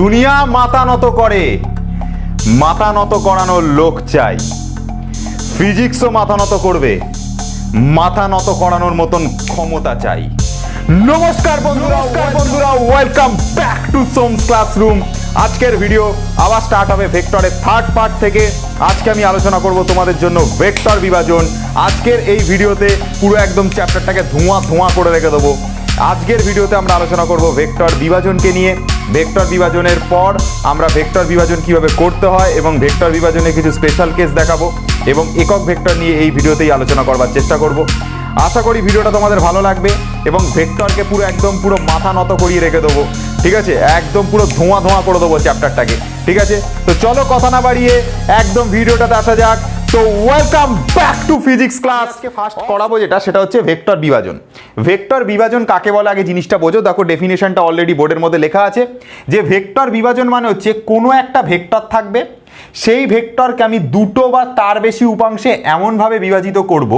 দুনিয়া মাথা নত করে, মাথা নত করানোর লোক চাই। ফিজিক্সও মাথা নত করবে, মাথা নত করানোর মতন ক্ষমতা চাই। নমস্কার বন্ধুরা, ওয়েলকাম ব্যাক টু সোমস ক্লাসরুম। আজকের ভিডিও আবার স্টার্ট হবে ভেক্টরের থার্ড পার্ট থেকে। আজকে আমি আলোচনা করব তোমাদের জন্য ভেক্টর বিভাজন। আজকের এই ভিডিওতে পুরো একদম চ্যাপ্টারটাকে ধোঁয়া করে রেখে দেবো। আজকের ভিডিওতে আমরা আলোচনা করব ভেক্টর বিভাজনকে নিয়ে। ভেক্টর বিভাজনের পর আমরা ভেক্টর বিভাজন কিভাবে করতে হয় এবং ভেক্টর বিভাজনে কিছু স্পেশাল কেস দেখাবো এবং একক ভেক্টর নিয়ে এই ভিডিওতেই আলোচনা করবার চেষ্টা করব। আশা করি ভিডিওটা তোমাদের ভালো লাগবে এবং ভেক্টরকে পুরো মাথা নত করিয়ে রেখে দেবো। ঠিক আছে, একদম পুরো ধোঁয়া করে দেবো চ্যাপ্টারটাকে। ঠিক আছে, তো চলো কথা না বাড়িয়ে একদম ভিডিওটাতে আসা যাক। তো welcome back to physics class. First করাবো সেটা হচ্ছে ভেক্টর বিভাজন। ভেক্টর বিভাজন কাকে বলে আগে জিনিসটা বোঝো। দেখো ডেফিনেশনটা অলরেডি বোর্ডের মধ্যে লেখা আছে যে ভেক্টর বিভাজন মানে হচ্ছে কোনো একটা ভেক্টর থাকবে, সেই ভেক্টরকে আমি দুটো বা তার বেশি উপাংশে এমনভাবে বিভাজিত করব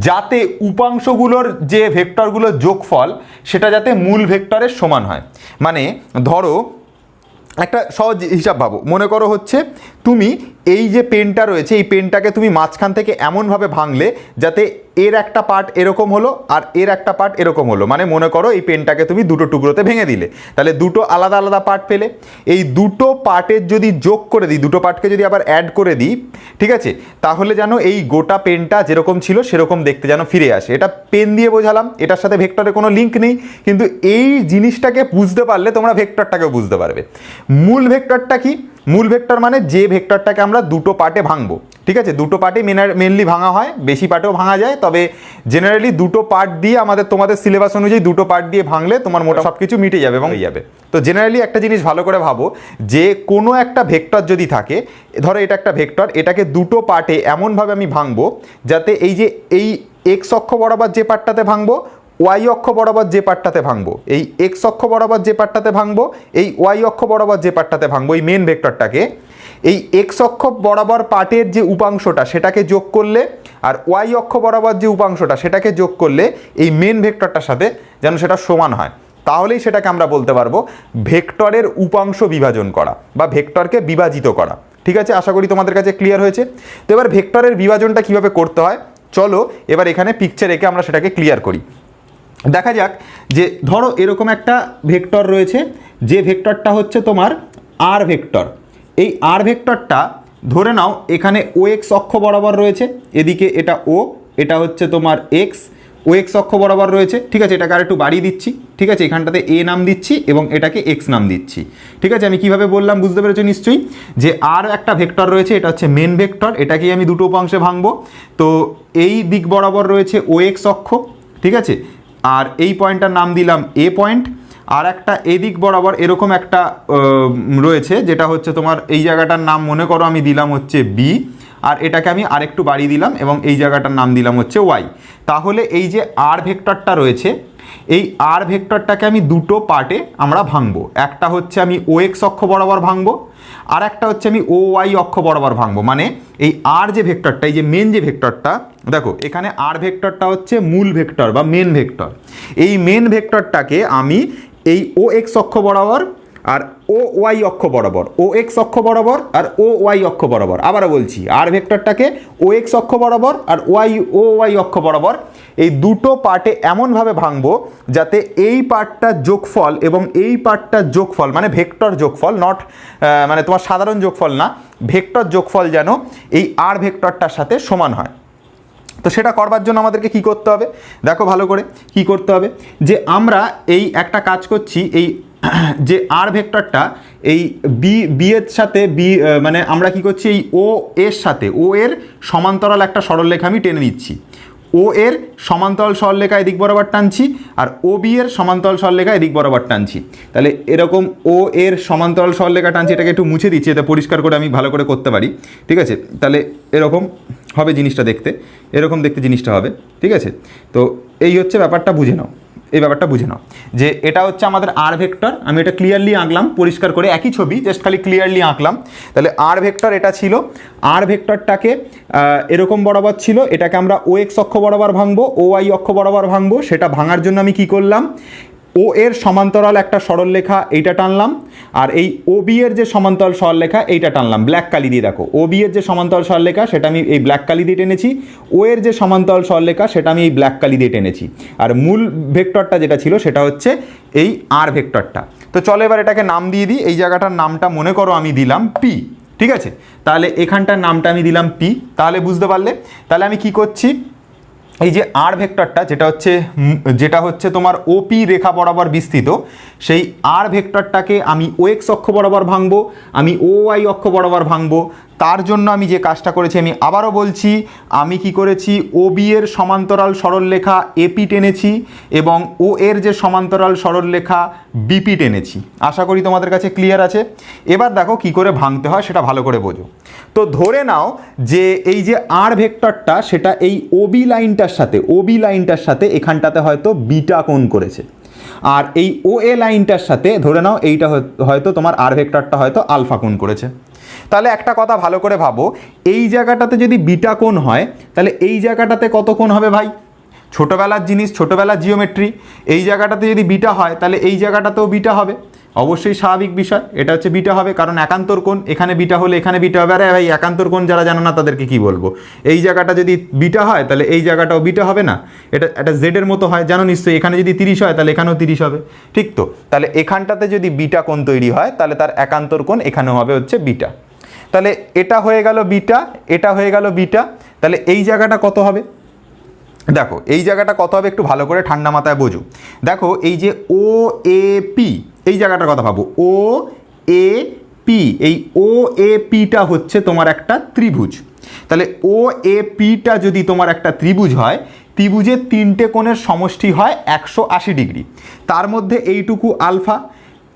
যাতে উপাংশগুলোর যে ভেক্টরগুলোর যোগফল সেটা যাতে মূল ভেক্টরের সমান হয়। মানে ধরো একটা সহজ হিসাব ভাবো, মনে করো হচ্ছে তুমি এই যে পেনটা রয়েছে এই পেনটাকে তুমি মাঝখান থেকে এমনভাবে ভাঙলে যাতে এর একটা পার্ট এরকম হলো আর এর একটা পার্ট এরকম হলো। মানে মনে করো এই পেনটাকে তুমি দুটো টুকরোতে ভেঙে দিলে, তাহলে দুটো আলাদা আলাদা পার্ট পেলে। এই দুটো পার্টের যদি যোগ করে দিই, দুটো পার্টকে যদি আবার অ্যাড করে দিই, ঠিক আছে, তাহলে যেন এই গোটা পেনটা যেরকম ছিল সেরকম দেখতে যেন ফিরে আসে। এটা পেন দিয়ে বোঝালাম, এটার সাথে ভেক্টরের কোনো লিঙ্ক নেই, কিন্তু এই জিনিসটাকে বুঝতে পারলে তোমরা ভেক্টরটাকেও বুঝতে পারবে। মূল ভেক্টরটা কি? মূল ভেক্টর মানে যে ভেক্টরটাকে আমরা দুটো পার্টে ভাঙবো। ঠিক আছে, দুটো পার্টে মেনলি ভাঙা হয়, বেশি পার্টেও ভাঙা যায়, তবে জেনারেলি দুটো পার্ট দিয়ে তোমাদের সিলেবাস অনুযায়ী দুটো পার্ট দিয়ে ভাঙলে তোমার মোটা সব কিছু মিটে যাবে এবং হয়ে যাবে। তো জেনারেলি একটা জিনিস ভালো করে ভাবো যে কোনো একটা ভেক্টর যদি থাকে, ধরো এটা একটা ভেক্টর, এটাকে দুটো পার্টে এমনভাবে আমি ভাঙবো যাতে এই এক্স অক্ষ বরাবর যে পার্টটাতে ভাঙবো, ওয়াই অক্ষ বরাবর যে পার্টটাতে ভাঙবো, এই এক্স অক্ষ বরাবর যে পার্টটাতে ভাঙবো, এই ওয়াই অক্ষ বরাবর যে পার্টটাতে ভাঙবো, এই মেন ভেক্টরটাকে এই এক্স অক্ষ বরাবর পার্টের যে উপাংশটা সেটাকে যোগ করলে আর ওয়াই অক্ষ বরাবর যে উপাংশটা সেটাকে যোগ করলে এই মেন ভেক্টরটার সাথে যেন সেটা সমান হয়, তাহলেই সেটাকে আমরা বলতে পারবো ভেক্টরের উপাংশ বিভাজন করা বা ভেক্টরকে বিভাজিত করা। ঠিক আছে, আশা করি তোমাদের কাছে ক্লিয়ার হয়েছে। তো এবার ভেক্টরের বিভাজনটা কিভাবে করতে হয় চলো এবার এখানে পিকচার এঁকে আমরা সেটাকে ক্লিয়ার করি। দেখা যাক যে ধরো এরকম একটা ভেক্টর রয়েছে, যে ভেক্টরটা হচ্ছে তোমার আর ভেক্টর। এই আর ভেক্টরটা ধরে নাও এখানে ও এক্স অক্ষ বরাবর রয়েছে, এদিকে এটা ও, এটা হচ্ছে তোমার এক্স, ও এক্স অক্ষ বরাবর রয়েছে। ঠিক আছে, এটাকে আর একটু বাড়িয়ে দিচ্ছি। ঠিক আছে, এখানটাতে এ নাম দিচ্ছি এবং এটাকে এক্স নাম দিচ্ছি। ঠিক আছে, আমি কিভাবে বললাম বুঝতে পেরেছো নিশ্চয়ই, যে আর একটা ভেক্টর রয়েছে, এটা হচ্ছে মেন ভেক্টর, এটাকেই আমি দুটো উপাংশে ভাঙবো। তো এই দিক বরাবর রয়েছে ও এক্স অক্ষ, ঠিক আছে, আর এই পয়েন্টটার নাম দিলাম এ পয়েন্ট। আর একটা এদিক বরাবর এরকম একটা রয়েছে যেটা হচ্ছে তোমার এই জায়গাটার নাম মনে করো আমি দিলাম হচ্ছে বি, আর এটাকে আমি আরেকটু বাড়িয়ে দিলাম এবং এই জায়গাটার নাম দিলাম হচ্ছে ওয়াই। তাহলে এই যে আর ভেক্টরটা রয়েছে, এই আর ভেক্টরটাকে আমি দুটো পার্টে আমরা ভাঙবো। একটা হচ্ছে আমি ও এক্স অক্ষ বরাবর ভাঙবো, আর একটা হচ্ছে আমি ও ওয়াই অক্ষ বরাবর ভাঙবো। মানে এই আর যে ভেক্টরটা, এই যে মেন যে ভেক্টরটা, দেখো এখানে আর ভেক্টরটা হচ্ছে মূল ভেক্টর বা মেন ভেক্টর। এই মেন ভেক্টরটাকে আমি এই ও এক্স অক্ষ বরাবর আর ও ওয়াই অক্ষ বরাবর, ও এক্স অক্ষ বরাবর আর ও ওয়াই অক্ষ বরাবর, আবারও বলছি আর ভেক্টরটাকে ও এক্স অক্ষ বরাবর আর ও ওয়াই অক্ষ বরাবর এই দুটো পার্টে এমনভাবে ভাঙবো যাতে এই পার্টটার যোগফল এবং এই পার্টটার যোগফল, মানে ভেক্টর যোগফল, নট মানে তোমার সাধারণ যোগফল না, ভেক্টর যোগফল যেন এই আর ভেক্টরটার সাথে সমান হয়। তো সেটা করবার জন্য আমাদেরকে কি করতে হবে দেখো ভালো করে, কি করতে হবে যে আমরা এই একটা কাজ করছি, এই যে আর ভেক্টরটা এই বি এর সাথে মানে আমরা কি করছি, এই ও এর সাথে ও এর সমান্তরাল একটা সরলরেখা আমি টেনে নিচ্ছি। ও এর সমান্তরাল সরলরেখা এদিক বরাবর টানছি আর ও বি এর সমান্তরাল সরলরেখা এদিক বরাবর টানছি। তাহলে এরকম ও এর সমান্তরাল সরলরেখা টানছি, এটাকে একটু মুছে দিচ্ছি এতে পরিষ্কার করে আমি ভালো করে করতে পারি। ঠিক আছে, তাহলে এরকম হবে জিনিসটা দেখতে, এরকম দেখতে জিনিসটা হবে। ঠিক আছে, তো এই হচ্ছে ব্যাপারটা, বুঝে নাও এই ব্যাপারটা, বুঝে নাও যে এটা হচ্ছে আমাদের আর ভেক্টর। আমি এটা ক্লিয়ারলি আঁকলাম পরিষ্কার করে, একই ছবি জাস্ট খালি ক্লিয়ারলি আঁকলাম। তাহলে আর ভেক্টর এটা ছিল, আর ভেক্টরটাকে এরকম বরাবর ছিল, এটাকে আমরা ও এক্স অক্ষ বরাবর ভাঙবো, ও ওয়াই অক্ষ বরাবর ভাঙবো। সেটা ভাঙার জন্য আমি কি করলাম, ও এর সমান্তরাল একটা সরলরেখা এইটা টানলাম, আর এই ও বি এর যে সমান্তরাল সরলরেখা এইটা টানলাম ব্ল্যাক কালি দিয়ে। দেখো ও বি এর যে সমান্তরাল সরলরেখা সেটা আমি এই ব্ল্যাক কালি দিয়ে টেনেছি, ও এর যে সমান্তরাল সরলরেখা সেটা আমি এই ব্ল্যাক কালি দিয়ে টেনেছি, আর মূল ভেক্টরটা যেটা ছিল সেটা হচ্ছে এই আর ভেক্টরটা। তো চলো এবার এটাকে নাম দিয়ে দিই। এই জায়গাটার নামটা মনে করো আমি দিলাম পি, ঠিক আছে? তাহলে এখানটার নামটা আমি দিলাম পি। তাহলে বুঝতে পারলে? তাহলে আমি কি করছি, এই যে আর ভেক্টরটা যেটা হচ্ছে তোমার ওপি রেখা বরাবর বিস্তৃত, সেই আর ভেক্টরটাকে আমি ও এক্স অক্ষ বরাবর ভাঙবো, আমি ও ওয়াই অক্ষ বরাবর ভাঙবো। তার জন্য আমি যে কাজটা করেছি, আমি আবারও বলছি, আমি কি করেছি, ও বি এর সমান্তরাল সরলরেখা এপি টেনেছি এবং ও এর যে সমান্তরাল সরলরেখা বিপি টেনেছি। আশা করি তোমাদের কাছে ক্লিয়ার আছে। এবার দেখো কি করে ভাঙতে হয় সেটা ভালো করে বোঝো। তো ধরে নাও যে এই যে আর ভেক্টরটা সেটা এই ওবি লাইনটার সাথে এখানটাতে হয়তো বিটা কোণ করেছে, আর এই ও এ লাইনটার সাথে ধরে নাও এইটা হয়তো তোমার আর ভেক্টরটা হয়তো আলফা কোণ করেছে। তাহলে একটা কথা ভালো করে ভাবো, এই জায়গাটাতে যদি বিটা কোণ হয় তাহলে এই জায়গাটাতে কত কোণ হবে ভাই? ছোটোবেলার জিনিস, ছোটোবেলার জিওমেট্রি। এই জায়গাটাতে যদি বিটা হয় তাহলে এই জায়গাটাতেও বিটা হবে, অবশ্যই স্বাভাবিক বিষয়। এটা হচ্ছে বিটা হবে, কারণ একান্তর কোণ, এখানে বিটা হলে এখানে বিটা হবে। আরে ভাই একান্তর কোণ যারা জানো না তাদেরকে কি বলবো, এই জায়গাটা যদি বিটা হয় তাহলে এই জায়গাটাও বিটা হবে না? এটা জেডের মতো হয় জানো নিশ্চয়ই। এখানে যদি 30 হয় তাহলে এখানেও 30 হবে, ঠিক তো? তাহলে এখানটাতে যদি বিটা কোণ তৈরি হয় তাহলে তার একান্তর কোণ এখানেও হবে হচ্ছে বিটা। তাহলে এটা হয়ে গেল বিটা, এটা হয়ে গেল বিটা। তাহলে এই জায়গাটা কত হবে? দেখো এই জায়গাটা কত হবে একটু ভালো করে ঠান্ডা মাথায় বোঝো। দেখো এই যে ও এ পি, এই জায়গাটার কথা ভাবো, ও এ পি, এই ও এ পিটা হচ্ছে তোমার একটা ত্রিভুজ। তাহলে ও এ পিটা যদি তোমার একটা ত্রিভুজ হয়, ত্রিভুজের তিনটে কোণের সমষ্টি হয় 180 ডিগ্রি। তার মধ্যে এইটুকু আলফা,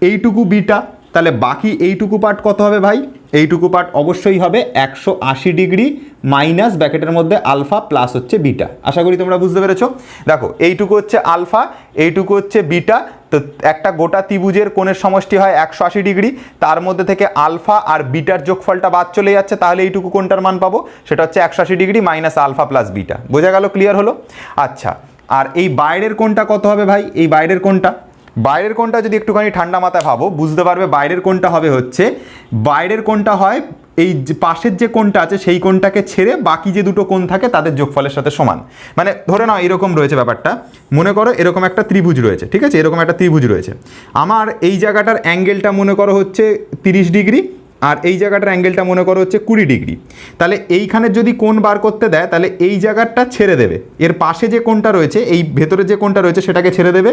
এইটুকু বিটা, তাহলে বাকি এইটুকু পার্ট কত হবে ভাই? এইটুকু পার্ট অবশ্যই হবে 180 ডিগ্রি মাইনাস ব্র্যাকেটের মধ্যে আলফা প্লাস হচ্ছে বিটা। আশা করি তোমরা বুঝতে পেরেছো। দেখো এইটুকু হচ্ছে আলফা, এইটুকু হচ্ছে বিটা। তো একটা গোটা ত্রিভুজের কোণের সমষ্টি হয় 180 ডিগ্রি, তার মধ্যে থেকে আলফা আর বিটার যোগফলটা বাদ চলে যাচ্ছে, তাহলে এইটুকু কোণটার মান পাবো, সেটা হচ্ছে 180 degree minus alpha plus beta. বোঝা গেল? ক্লিয়ার হলো? আচ্ছা, আর এই বাইরের কোণটা কত হবে ভাই? এই বাইরের কোণটা যদি একটুখানি ঠান্ডা মাথায় ভাবো বুঝতে পারবে। বাইরের কোণটা হবে হচ্ছে, বাইরের কোণটা হয় এই যে পাশের যে কোণটা আছে সেই কোণটাকে ছেড়ে বাকি যে দুটো কোণ থাকে তাদের যোগফলের সাথে সমান। মানে ধরে নাও এরকম রয়েছে ব্যাপারটা, মনে করো এরকম একটা ত্রিভুজ রয়েছে, ঠিক আছে? এরকম একটা ত্রিভুজ রয়েছে, আমার এই জায়গাটার অ্যাঙ্গেলটা মনে করো হচ্ছে 30 ডিগ্রি, আর এই জায়গাটার অ্যাঙ্গেলটা মনে করো হচ্ছে 20 ডিগ্রি। তাহলে এইখানে যদি কোণ বার করতে দেয় তাহলে এই জায়গাটা ছেড়ে দেবে, এর পাশে যে কোণটা রয়েছে, এই ভেতরে যে কোণটা রয়েছে সেটাকে ছেড়ে দেবে,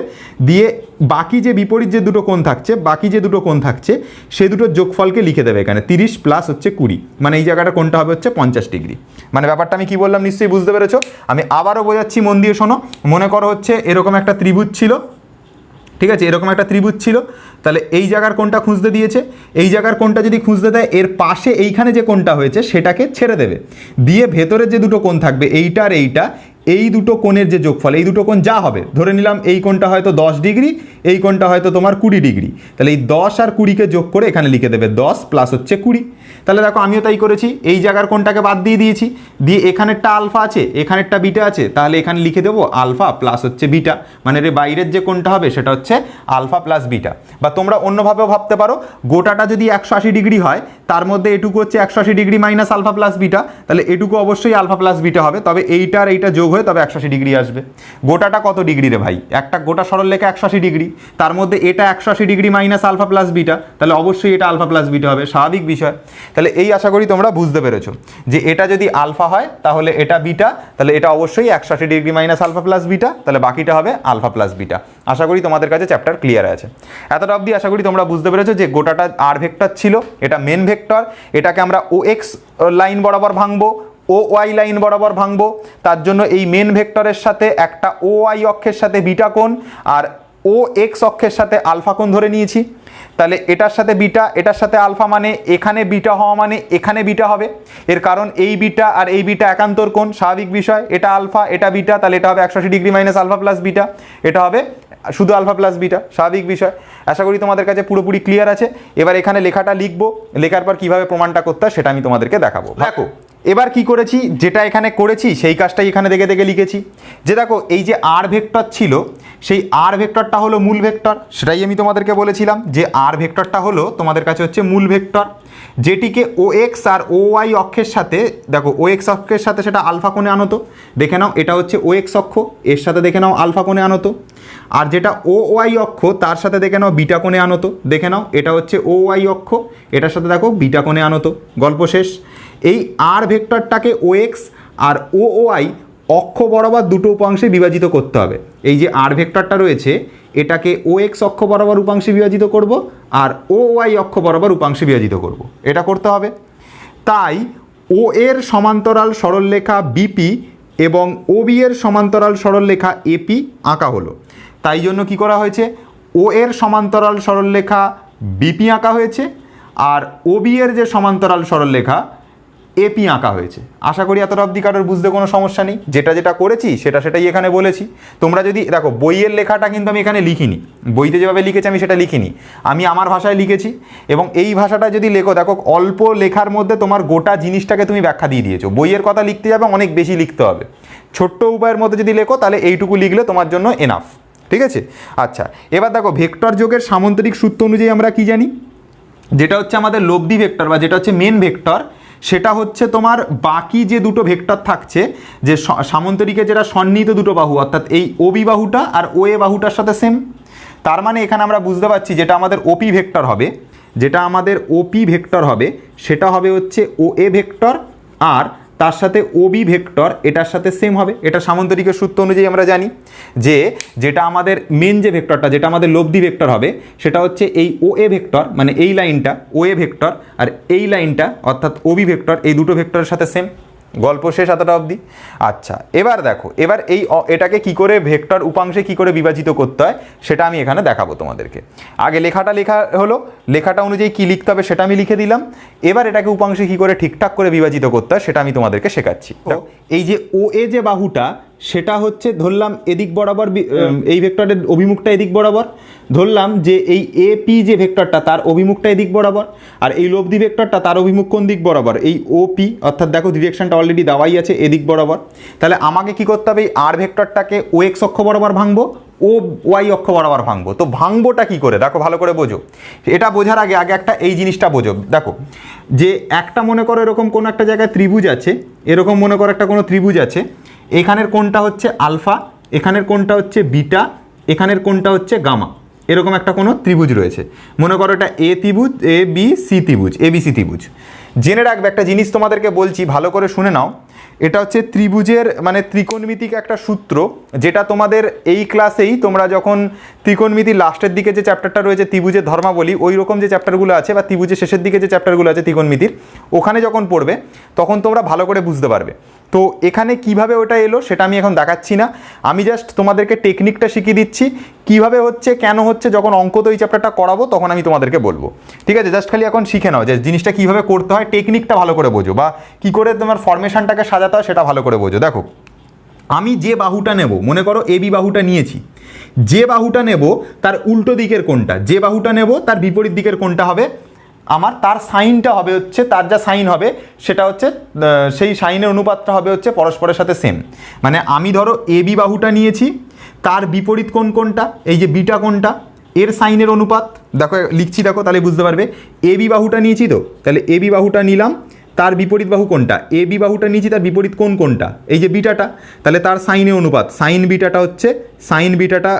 দিয়ে বাকি যে বিপরীত যে দুটো কোণ থাকছে সেই দুটোর যোগফলকে লিখে দেবে এখানে 30 প্লাস হচ্ছে 20, মানে এই জায়গাটা কোণটা হবে হচ্ছে 50 ডিগ্রি। মানে ব্যাপারটা আমি কি বললাম নিশ্চয়ই বুঝতে পেরেছো। আমি আবারও বোঝাচ্ছি, মন দিয়ে শোনো। মনে করো হচ্ছে এরকম একটা ত্রিভুজ ছিল, ঠিক আছে? এরকম একটা ত্রিভুজ ছিল, তাহলে এই জায়গার কোণটা খুঁজতে দিয়েছে, এই জায়গার কোণটা যদি খুঁজতে দেয় এর পাশে এইখানে যে কোণটা হয়েছে সেটাকে ছেড়ে দেবে, দিয়ে ভেতরে যে দুটো কোণ থাকবে এইটা আর এইটা, এই দুটো কোণের যে যোগফল, এই দুটো কোণ যা হবে, ধরে নিলাম এই কোণটা হয়তো 10 ডিগ্রি, এই কোণটা হয়তো তোমার 20 ডিগ্রি, তাহলে এই 10 আর 20কে যোগ করে এখানে লিখে দেবে 10 প্লাস হচ্ছে 20। তাহলে দেখো আমিও তাই করেছি, এই জায়গার কোণটাকে বাদ দিয়ে দিয়েছি, দিয়ে এখানেরটা আলফা আছে এখানেরটা বিটা আছে, তাহলে এখানে লিখে দেবো আলফা প্লাস হচ্ছে বিটা, মানে এর বাইরের যে কোণটা হবে সেটা হচ্ছে আলফা প্লাস বিটা। বা তোমরা অন্যভাবেও ভাবতে পারো, গোটাটা যদি 180 ডিগ্রি হয় তার মধ্যে এটুকু হচ্ছে 180 degree minus alpha plus beta, তাহলে এটুকু অবশ্যই আলফা প্লাস বিটা হবে, তবে এইটা আর এইটা যোগ হয়ে তবে 180 ডিগ্রি আসবে। গোটাটা কত ডিগ্রি রে ভাই? একটা গোটা সরলরেখা 180 ডিগ্রি, তার মধ্যে এটা 180 degree minus alpha plus beta, তাহলে অবশ্যই এটা আলফা প্লাস বিটা হবে, স্বাভাবিক বিষয়। তাহলে এই আশা করি তোমরা বুঝতে পেরেছো যে এটা যদি আলফা হয় তাহলে এটা বিটা, তাহলে এটা অবশ্যই 180 degree minus alpha plus beta, তাহলে বাকিটা হবে আলফা প্লাস বিটা। আশা করি তোমাদের কাছে চ্যাপ্টার ক্লিয়ার আছে। এতটা অবধি আশা করি তোমরা বুঝতে পেরেছো যে গোটাটা আর ভেক্টর ছিল, এটা মেন ভেক্টর, এটাকে আমরা ও এক্স লাইন বরাবর ভাঙবো, ও ওয়াই লাইন বরাবর ভাঙবো। তার জন্য এই মেন ভেক্টরের সাথে একটা ও ওয়াই অক্ষের সাথে বিটা কোণ আর ও এক্স অক্ষের সাথে আলফা কোণ ধরে নিয়েছি। তাহলে এটার সাথে বিটা, এটার সাথে আলফা, মানে এখানে বিটা হওয়া মানে এখানে বিটা হবে, এর কারণ এই বিটা আর এই বিটা একান্তর কোণ, স্বাভাবিক বিষয়। এটা আলফা এটা বিটা, তাহলে এটা হবে 180 degree minus alpha plus beta, এটা হবে শুধু আলফা প্লাস বিটা, স্বাভাবিক বিষয়। আশা করি তোমাদের কাছে পুরোপুরি ক্লিয়ার আছে। এবার এখানে লেখাটা লিখবো, লেখার পর কীভাবে প্রমাণটা করতে হয় সেটা আমি তোমাদেরকে দেখাবো। দেখো এবার কি করেছি, যেটা এখানে করেছি সেই কাজটাই এখানে দেখে দেখে লিখেছি। যে দেখো এই যে আর ভেক্টর ছিল, সেই আর ভেক্টরটা হলো মূল ভেক্টর, সেটাই আমি তোমাদেরকে বলেছিলাম যে আর ভেক্টরটা হলো তোমাদের কাছে হচ্ছে মূল ভেক্টর, যেটিকে ও এক্স আর ও ওয়াই অক্ষের সাথে, দেখো ও এক্স অক্ষের সাথে সেটা আলফা কোণে আনত, দেখে নাও এটা হচ্ছে ও এক্স অক্ষ, এর সাথে দেখে নাও আলফা কোণে আনত। আর যেটা ও ওয়াই অক্ষ তার সাথে দেখে নাও বিটা কোণে আনত, দেখে নাও এটা হচ্ছে ও ওয়াই অক্ষ, এটার সাথে দেখো বিটা কোণে আনত। গল্প শেষ। এই আর ভেক্টরটাকে ও এক্স আর ও ওয়াই অক্ষ বরাবর দুটো উপাংশে বিভাজিত করতে হবে। এই যে আর ভেক্টরটা রয়েছে এটাকে ও এক্স অক্ষ বরাবর উপাংশে বিভাজিত করব আর ও ওয়াই অক্ষ বরাবর উপাংশে বিভাজিত করব, এটা করতে হবে। তাই ও এর সমান্তরাল সরলরেখা বিপি এবং ও বি এর সমান্তরাল সরলরেখা এপি আঁকা হলো। তাই জন্য কি করা হয়েছে, ও এর সমান্তরাল সরলরেখা বিপি আঁকা হয়েছে আর ও বি এর যে সমান্তরাল সরলরেখা এপি আঁকা হয়েছে। আশা করি এতটা অবধি কারোর বুঝতে কোনো সমস্যা নেই। যেটা যেটা করেছি সেটাই এখানে বলেছি। তোমরা যদি দেখো বইয়ের লেখাটা কিন্তু আমি এখানে লিখিনি, বইতে যেভাবে লিখেছি আমি সেটা লিখিনি, আমি আমার ভাষায় লিখেছি। এবং এই ভাষাটা যদি লেখো, দেখো অল্প লেখার মধ্যে তোমার গোটা জিনিসটাকে তুমি ব্যাখ্যা দিয়ে দিয়েছো। বইয়ের কথা লিখতে যাবে অনেক বেশি লিখতে হবে, ছোট্ট উপায়ের মধ্যে যদি লেখো তাহলে এইটুকু লিখলে তোমার জন্য এনাফ। ঠিক আছে, আচ্ছা এবার দেখো ভেক্টর যোগের সামন্তরিক সূত্র অনুযায়ী আমরা কি জানি, যেটা হচ্ছে আমাদের লব্ধি ভেক্টর বা যেটা হচ্ছে মেন ভেক্টর, সেটা হচ্ছে তোমার বাকি যে দুটো ভেক্টর থাকছে, যে সামন্তরিকে যেটা সন্নিহিত দুটো বাহু, অর্থাৎ এই ওবি বাহুটা আর ও এ বাহুটার সাথে সেম। তার মানে এখানে আমরা বুঝতে পারছি যেটা আমাদের ওপি ভেক্টর হবে, যেটা আমাদের ওপি ভেক্টর হবে সেটা হবে হচ্ছে ও এ ভেক্টর আর তার সাথে ওবি ভেক্টর এটার সাথে সেম হবে। এটা সামন্তরিকের সূত্র অনুযায়ী আমরা জানি যে যেটা আমাদের মেন যে ভেক্টরটা, যেটা আমাদের লব্ধি ভেক্টর হবে, সেটা হচ্ছে এই ও এ ভেক্টর, মানে এই লাইনটা ও এ ভেক্টর আর এই লাইনটা অর্থাৎ ওবি ভেক্টর, এই দুটো ভেক্টরের সাথে সেম। গল্প শেষ এতটা অবধি। আচ্ছা এবার দেখো, এবার এটাকে কি করে ভেক্টর উপাংশে কি করে বিভাজিত করতে হয় সেটা আমি এখানে দেখাবো তোমাদেরকে। আগে লেখাটা লেখা হলো, লেখাটা অনুযায়ী কি লিখতে হবে সেটা আমি লিখে দিলাম। এবার এটাকে উপাংশে কি করে ঠিকঠাক করে বিভাজিত করতে হয় সেটা আমি তোমাদেরকে শেখাচ্ছি। এই যে ও এ যে বাহুটা সেটা হচ্ছে ধরলাম এদিক বরাবর, এই ভেক্টরের অভিমুখটা এদিক বরাবর, ধরলাম যে এই এপি যে ভেক্টরটা তার অভিমুখটা এদিক বরাবর, আর এই লব্ধি ভেক্টরটা তার অভিমুখ কোন দিক বরাবর, এই ওপি, অর্থাৎ দেখো ডিরেকশনটা অলরেডি দেওয়াই আছে এদিক বরাবর। তাহলে আমাকে কি করতে হবে, এই আর ভেক্টরটাকে ও এক্স অক্ষ বরাবর ভাঙবো, ও ওয়াই অক্ষ বরাবর ভাঙবো। তো ভাঙবোটা কি করে, দেখো ভালো করে বোঝো। এটা বোঝার আগে একটা এই জিনিসটা বোঝো। দেখো যে একটা মনে করো এরকম কোনো একটা জায়গায় ত্রিভুজ আছে, এরকম মনে করো একটা কোনো ত্রিভুজ আছে, এখানের কোণটা হচ্ছে আলফা, এখানের কোণটা হচ্ছে বিটা, এখানের কোণটা হচ্ছে গামা, এরকম একটা কোনো ত্রিভুজ রয়েছে। মনে করো এটা এ ত্রিভুজ, এ বি সি ত্রিভুজ, এ বি সি ত্রিভুজ। জেনে রাখবে একটা জিনিস তোমাদেরকে বলছি, ভালো করে শুনে নাও। এটা হচ্ছে ত্রিভুজের মানে ত্রিকোণমিতিক একটা সূত্র, যেটা তোমাদের এই ক্লাসেই তোমরা যখন ত্রিকোণমিতির লাস্টের দিকে যে চ্যাপ্টারটা রয়েছে ত্রিভুজের ধর্মাবলী, ওই রকম যে চ্যাপ্টারগুলো আছে বা ত্রিভুজের শেষের দিকে যে চ্যাপ্টারগুলো আছে ত্রিকোণমিতির, ওখানে যখন পড়বে তখন তোমরা ভালো করে বুঝতে পারবে। তো এখানে কিভাবে ওটা এলো সেটা আমি এখন দেখাচ্ছি না, আমি জাস্ট তোমাদেরকে টেকনিকটা শিখিয়ে দিচ্ছি কিভাবে হচ্ছে, কেন হচ্ছে। যখন অঙ্ক তো এই চ্যাপ্টারটা করাবো তখন আমি তোমাদেরকে বলবো, ঠিক আছে? জাস্ট খালি এখন শিখে নাও যে জিনিসটা কীভাবে করতে হয়, টেকনিকটা ভালো করে বোঝো, বা কী করে তোমার ফরমেশনটাকে সাজাতে হয় সেটা ভালো করে বোঝো। দেখো আমি যে বাহুটা নেব, মনে করো এ বি বাহুটা নিয়েছি, যে বাহুটা নেব তার উল্টো দিকের কোণটা, যে বাহুটা নেব তার বিপরীত দিকের কোণটা হবে আমার, তার সাইনটা হবে হচ্ছে, তার যা সাইন হবে সেটা হচ্ছে সেই সাইনের অনুপাতটা হবে হচ্ছে পরস্পরের সাথে সেম। মানে আমি ধরো এ বি বাহুটা নিয়েছি, তার বিপরীত কোণ কোনটা, এই যে বিটা কোণটা, এর সাইনের অনুপাত দেখো লিখছি, দেখো তাহলে বুঝতে পারবে। এ বি বাহুটা নিয়েছি, তো তাহলে এ বি বাহুটা নিলাম, তার বিপরীত বাহু কোনটা, এ বি বাহুটা নিয়েছি, তার বিপরীত কোণ কোনটা, এই যে বিটাটা, তাহলে তার সাইনের অনুপাত, সাইন বিটাটা হচ্ছে, সাইন বিটাটা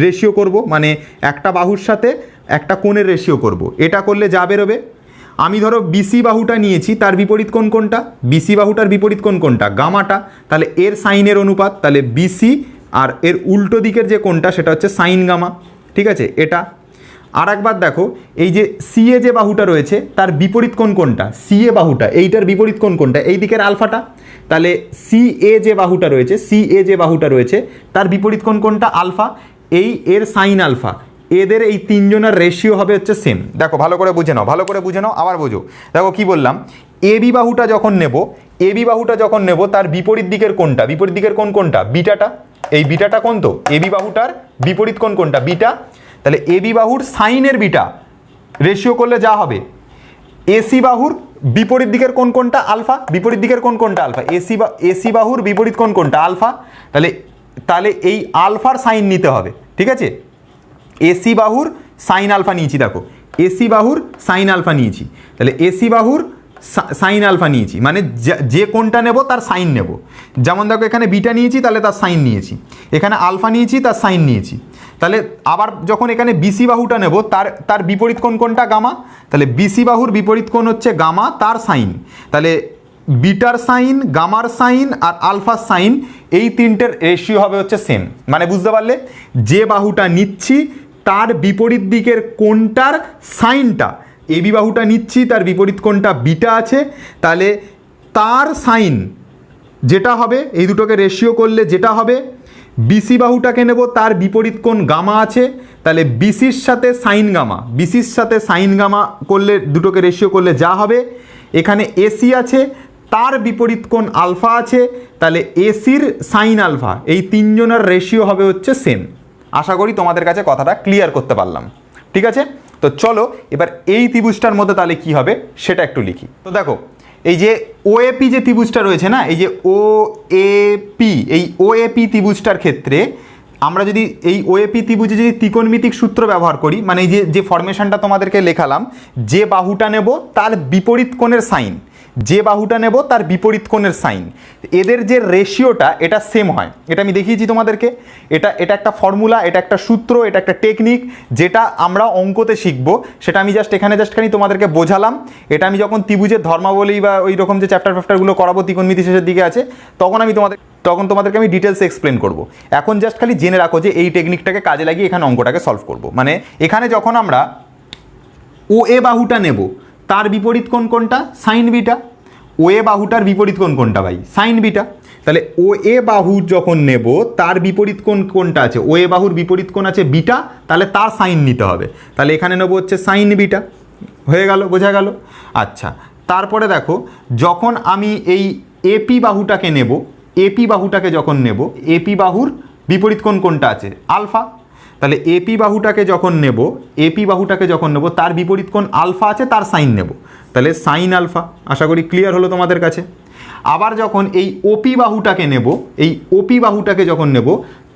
রেশিও করব, মানে একটা বাহুর সাথে একটা কোণের রেশিও করব। এটা করলে যা বেরোবে, আমি ধরো বিসি বাহুটা নিয়েছি, তার বিপরীত কোণ কোনটা, বিসি বাহুটার বিপরীত কোণ কোনটা, গামাটা, তাহলে এর সাইনের অনুপাত, তাহলে বিসি আর এর উল্টো দিকের যে কোণটা সেটা হচ্ছে সাইন গামা, ঠিক আছে? এটা আর একবার দেখো, এই যে সিএ যে বাহুটা রয়েছে তার বিপরীত কোণ কোনটা, সিএ বাহুটা, এইটার বিপরীত কোণ কোনটা, এই দিকের আলফাটা, তাহলে সিএ যে বাহুটা রয়েছে, সিএ যে বাহুটা রয়েছে তার বিপরীত কোণ কোনটা, আলফা, এই এর সাইন আলফা, এদের এই তিনজনের রেশিও হবে হচ্ছে সেম। দেখো ভালো করে বুঝে নাও, ভালো করে বুঝে নাও, আবার বোঝো। দেখো কি বললাম, এ বি বাহুটা যখন নেব, এ বি বাহুটা যখন নেব তার বিপরীত দিকের কোণটা, বিপরীত দিকের কোণ কোনটা, বিটাটা, এই বিটাটা কোণ, তো এ বি বাহুটার বিপরীত কোণ কোনটা, বিটা, তাহলে এ বি বাহুর সাইনের বিটা রেশিও করলে যা হবে এসি বাহুর বিপরীত দিকের কোণ কোনটা? আলফা। বিপরীত দিকের কোণ কোনটা? আলফা। এসি বাহুর বিপরীত কোণ কোনটা? আলফা। তাহলে এই আলফার সাইন নিতে হবে, ঠিক আছে? এসি বাহুর সাইন আলফা নিয়েছি, দেখো এসি বাহুর সাইন আলফা নিয়েছি, তাহলে এসি বাহুর সাইন আলফা নিয়েছি, মানে যে কোনটা নেব তার সাইন নেব। যেমন দেখো এখানে বিটা নিয়েছি, তাহলে তার সাইন নিয়েছি, এখানে আলফা নিয়েছি, তার সাইন নিয়েছি। তাহলে আবার যখন এখানে বিসি বাহুটা নেব, তার বিপরীত কোণ কোনটা? গামা। তাহলে বিসি বাহুর বিপরীত কোণ হচ্ছে গামা, তার সাইন। তাহলে বিটার সাইন, গামার সাইন আর আলফার সাইন, এই তিনটের রেশিও হবে হচ্ছে সেম। মানে বুঝতে পারলে, যে বাহুটা নিচ্ছি তার বিপরীত দিকের কোণটার সাইনটা, এবি বাহুটা নিচ্ছি তার বিপরীত কোণটা বিটা আছে, তাহলে তার সাইন যেটা হবে, এই দুটোকে রেশিও করলে যেটা হবে, বিসি বাহুটাকে নেব তার বিপরীত কোণ গামা আছে, তাহলে বিসির সাথে সাইন গামা, বিসির সাথে সাইন গামা করলে দুটোকে রেশিও করলে যা হবে, এখানে এসি আছে তার বিপরীত কোণ আলফা আছে, তাহলে এসির সাইন আলফা, এই তিনজনের রেশিও হবে হচ্ছে সেম। আশা করি তোমাদের কাছে কথাটা ক্লিয়ার করতে পারলাম, ঠিক আছে? তো চলো এবার এই ত্রিভুজটার মধ্যে তাহলে কি হবে সেটা একটু লিখি। তো দেখো এই যে ওএপি যে ত্রিভুজটা রয়েছে না, এই যে ওএপি, এই ওএপি ত্রিভুজটার ক্ষেত্রে আমরা যদি এই ওএপি ত্রিভুজে যদি ত্রিকোণমিতিক সূত্র ব্যবহার করি, মানে এই যে ফরমেশনটা তোমাদেরকে লেখালাম, যে বাহুটা নেব তার বিপরীত কোণের সাইন, যে বাহুটা নেব তার বিপরীত কোণের সাইন, এদের যে রেশিওটা এটা সেম হয়। এটা আমি দেখিয়েছি তোমাদেরকে, এটা একটা ফর্মুলা, এটা একটা সূত্র, এটা একটা টেকনিক, যেটা আমরা অঙ্কতে শিখবো। সেটা আমি এখানে খানি তোমাদেরকে বোঝালাম। এটা আমি যখন ত্রিভুজের ধর্মাবলী বা ওই রকম যে চ্যাপ্টারগুলো করাবো ত্রিকোণমিতি শেষের দিকে আছে, তখন তোমাদেরকে আমি ডিটেলসে এক্সপ্লেন করব। এখন জাস্ট খালি জেনে রাখো যে এই টেকনিকটাকে কাজে লাগিয়ে এখানে অঙ্কটাকে সলভ করব। মানে এখানে যখন আমরা ওএ বাহুটা নেব তার বিপরীত কোণ কোনটা? Sign beta. ওএ বাহুটার বিপরীত কোণ কোনটা ভাই? Sign beta. তাহলে ওএ বাহু যখন নেব তার বিপরীত কোণ কোনটা আছে? ওএ বাহুর বিপরীত কোণ আছে বিটা, তাহলে তার সাইন নিতে হবে। তাহলে এখানে নেব হচ্ছে সাইন বিটা। হয়ে গেল, বোঝা গেল? আচ্ছা, তারপরে দেখো যখন আমি এই এপি বাহুটাকে নেব, এপি বাহুটাকে যখন নেব, এপি বাহুর বিপরীত কোণ কোনটা আছে? আলফা। তাহলে এপি বাহুটাকে যখন নেব তার বিপরীত কোণ আলফা আছে, তার সাইন নেব, তাহলে সাইন আলফা। আশা করি ক্লিয়ার হলো তোমাদের কাছে। আবার যখন এই ওপি বাহুটাকে নেব, এই ওপি বাহুটাকে যখন নেব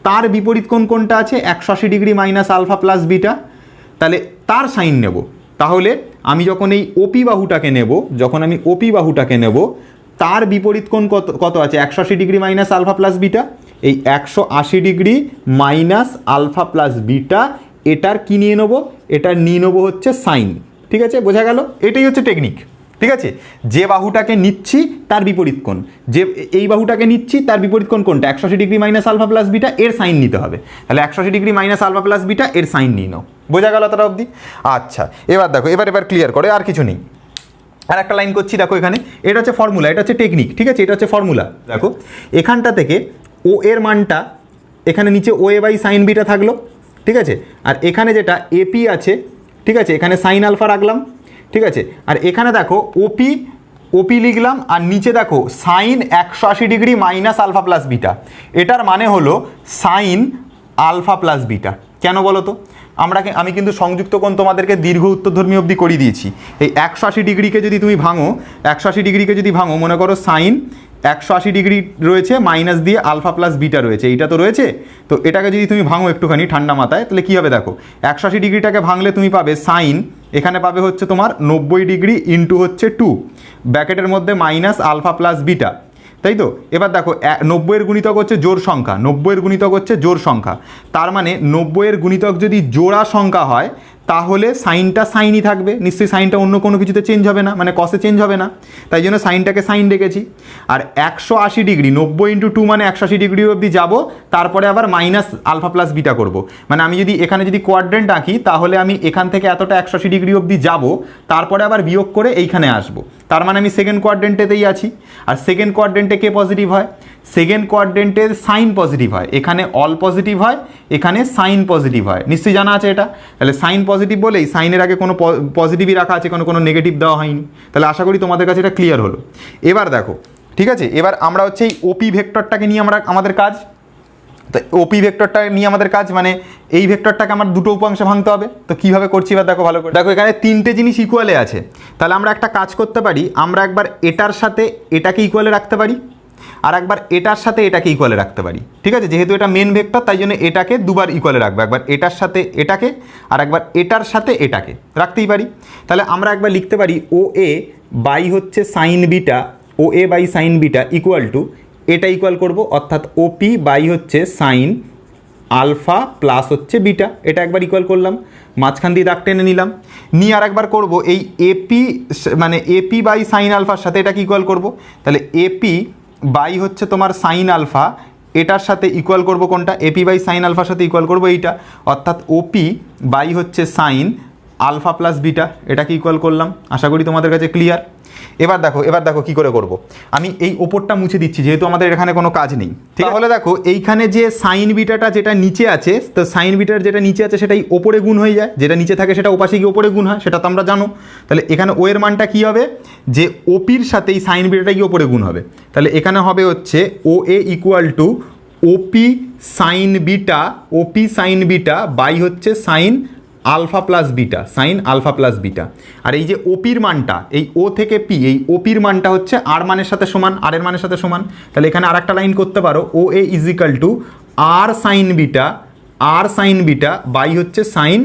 তার বিপরীত কোণ কোনটা আছে? 180 degree minus alpha plus beta, তাহলে তার সাইন নেব। তাহলে আমি যখন এই ওপি বাহুটাকে নেব, তার বিপরীত কোণ কত আছে? 180 degree minus alpha plus beta, এই 180 degree minus alpha plus beta, এটার কি নিয়ে নেবো? এটার নিয়ে নেবো হচ্ছে সাইন। ঠিক আছে, বোঝা গেল? এটাই হচ্ছে টেকনিক। ঠিক আছে, যে বাহুটাকে নিচ্ছি তার বিপরীত কোণ, যে এই বাহুটাকে নিচ্ছি তার বিপরীত কোণ কোনটা? 180 degree minus alpha plus beta, এর সাইন নিতে হবে। তাহলে 180 degree minus alpha plus beta, এর সাইন নিয়ে নাও। বোঝা গেল তারা অবধি? আচ্ছা, এবার দেখো, এবার ক্লিয়ার করে, আর কিছু নেই। আর একটা লাইন করছি, দেখো এখানে এটা হচ্ছে ফর্মুলা, এটা হচ্ছে টেকনিক। ঠিক আছে, এটা হচ্ছে ফর্মুলা। দেখো এখানটা থেকে ও এর মানটা এখানে নিচে ও এ বাই সাইন বিটা থাকলো। ঠিক আছে, আর এখানে যেটা এপি আছে, ঠিক আছে, এখানে সাইন আলফা রাখলাম। ঠিক আছে, আর এখানে দেখো ওপি লিখলাম, আর নিচে দেখো sine 180 degree minus alpha plus beta. এটার মানে হলো সাইন আলফা প্লাস বিটা। কেন বলো তো? আমি কিন্তু সংযুক্ত কোণ তোমাদেরকে দীর্ঘ উত্তরধর্মী অবধি করিয়ে দিয়েছি। এই 180 ডিগ্রিকে যদি তুমি ভাঙো, 180 ডিগ্রিকে যদি ভাঙো, মনে করো সাইন 180 ডিগ্রি রয়েছে, মাইনাস দিয়ে আলফা প্লাস বিটা রয়েছে, এইটা তো রয়েছে। তো এটাকে যদি তুমি ভাঙো একটুখানি ঠান্ডা মাথায়, তাহলে কী হবে দেখো, 180 ডিগ্রিটাকে ভাঙলে তুমি পাবে সাইন, এখানে পাবে হচ্ছে তোমার 90 ডিগ্রি ইন্টু হচ্ছে 2, ব্র্যাকেটের মধ্যে মাইনাস আলফা প্লাস বিটা, তাই তো? এবার দেখো 90-এর গুণিতক হচ্ছে জোড় সংখ্যা, 90-এর গুণিতক হচ্ছে জোড় সংখ্যা। তার মানে 90-এর গুণিতক যদি জোড়া সংখ্যা হয়, তাহলে সাইনটা সাইনই থাকবে, নিশ্চয়ই সাইনটা অন্য কোনো কিছুতে চেঞ্জ হবে না, মানে কসে চেঞ্জ হবে না, তাই জন্য সাইনটাকে সাইন রেখেছি। আর 180 ডিগ্রি, 90 ইন্টু 2 মানে 180 ডিগ্রি অবধি যাবো, তারপরে আবার মাইনাস আলফা প্লাস বিটা করবো। মানে আমি যদি এখানে যদি কোয়াড্রেন্ট আঁকি, তাহলে আমি এখান থেকে এতটা 180 ডিগ্রি অবধি যাবো, তারপরে আবার বিয়োগ করে এইখানে আসবো। তার মানে আমি সেকেন্ড কোয়াড্রেন্টেতেই আছি। আর সেকেন্ড কোয়াড্রেন্টে কে পজিটিভ হয়? সেকেন্ড কোয়াড্রেন্টের সাইন পজিটিভ হয়, এখানে অল পজিটিভ হয়, এখানে সাইন পজিটিভ হয়, নিশ্চয়ই জানা আছে এটা। তাহলে সাইন পজিটিভ বলেই সাইনের আগে কোনো পজিটিভই রাখা আছে, কোনো নেগেটিভ দেওয়া হয়নি। তাহলে আশা করি তোমাদের কাছে এটা ক্লিয়ার হলো। এবার দেখো, ঠিক আছে, এবার আমরা হচ্ছে এই ওপি ভেক্টরটাকে নিয়ে আমাদের কাজ। তো ওপি ভেক্টরটা নিয়ে আমাদের কাজ, মানে এই ভেক্টরটাকে আমার দুটো উপাংশে ভাঙতে হবে। তো কীভাবে করছি এবার দেখো ভালো করে। দেখো এখানে তিনটে জিনিস ইকুয়ালে আছে, তাহলে আমরা একটা কাজ করতে পারি, আমরা একবার এটার সাথে এটাকে ইকুয়ালে রাখতে পারি, আর একবার এটার সাথে এটাকে ইকুয়ালে রাখতে পারি। ঠিক আছে, যেহেতু এটা মেন ভেক্টর তাই জন্য এটাকে দুবার ইকুয়ালে রাখবো, একবার এটার সাথে এটাকে আর একবার এটার সাথে এটাকে রাখতেই পারি। তাহলে আমরা একবার লিখতে পারি ও এ বাই হচ্ছে sine beta, O A by sine beta equal to এটা ইকুয়াল করব, অর্থাৎ ওপি বাই হচ্ছে সাইন আলফা প্লাস হচ্ছে বিটা, এটা একবার ইকুয়াল করলাম, মাঝখান দিয়ে দাগ টেনে নিলাম, নিয়ে আর একবার করবো এই এপি মানে এপি বাই সাইন আলফার সাথে এটাকে ইকুয়াল করব। তাহলে এপি বাই হচ্ছে তোমার সাইন আলফা, এটার সাথে ইকুয়াল করব কোনটা, এপি বাই সাইন আলফার সাথে ইকুয়াল করব এইটা, অর্থাৎ ওপি বাই হচ্ছে সাইন আলফা প্লাস বিটা, এটাকে ইকুয়াল করলাম। আশা করি তোমাদের কাছে ক্লিয়ার। এবার দেখো কি করে করব। আমি এই ওপরটা মুছে দিচ্ছি যেহেতু আমাদের এখানে কোনো কাজ নেই। ঠিক তাহলে দেখো এইখানে যে সাইন বিটাটা যেটা নিচে আছে, তো সাইন বিটার যেটা নিচে আছে সেটাই ওপরে গুণ হয়ে যায়, যেটা নিচে থাকে সেটা ওপাশে গিয়ে ওপরে গুণ হয়, সেটা তো আমরা জানো। তাহলে এখানে ও এর মানটা কী হবে, যে ওপির সাথে এই সাইন বিটাটা গিয়ে ওপরে গুণ হবে। তাহলে এখানে হবে হচ্ছে O A equal to OP sine beta by হচ্ছে sine alpha plus beta, sine alpha plus beta. আর এই যে ওপির মানটা, এই ও থেকে পি, এই ওপির মানটা হচ্ছে আর মানের সাথে সমান, আর এর মানের সাথে সমান। তাহলে এখানে আর একটা লাইন করতে পারো, O A is equal to R sine beta by হচ্ছে সাইন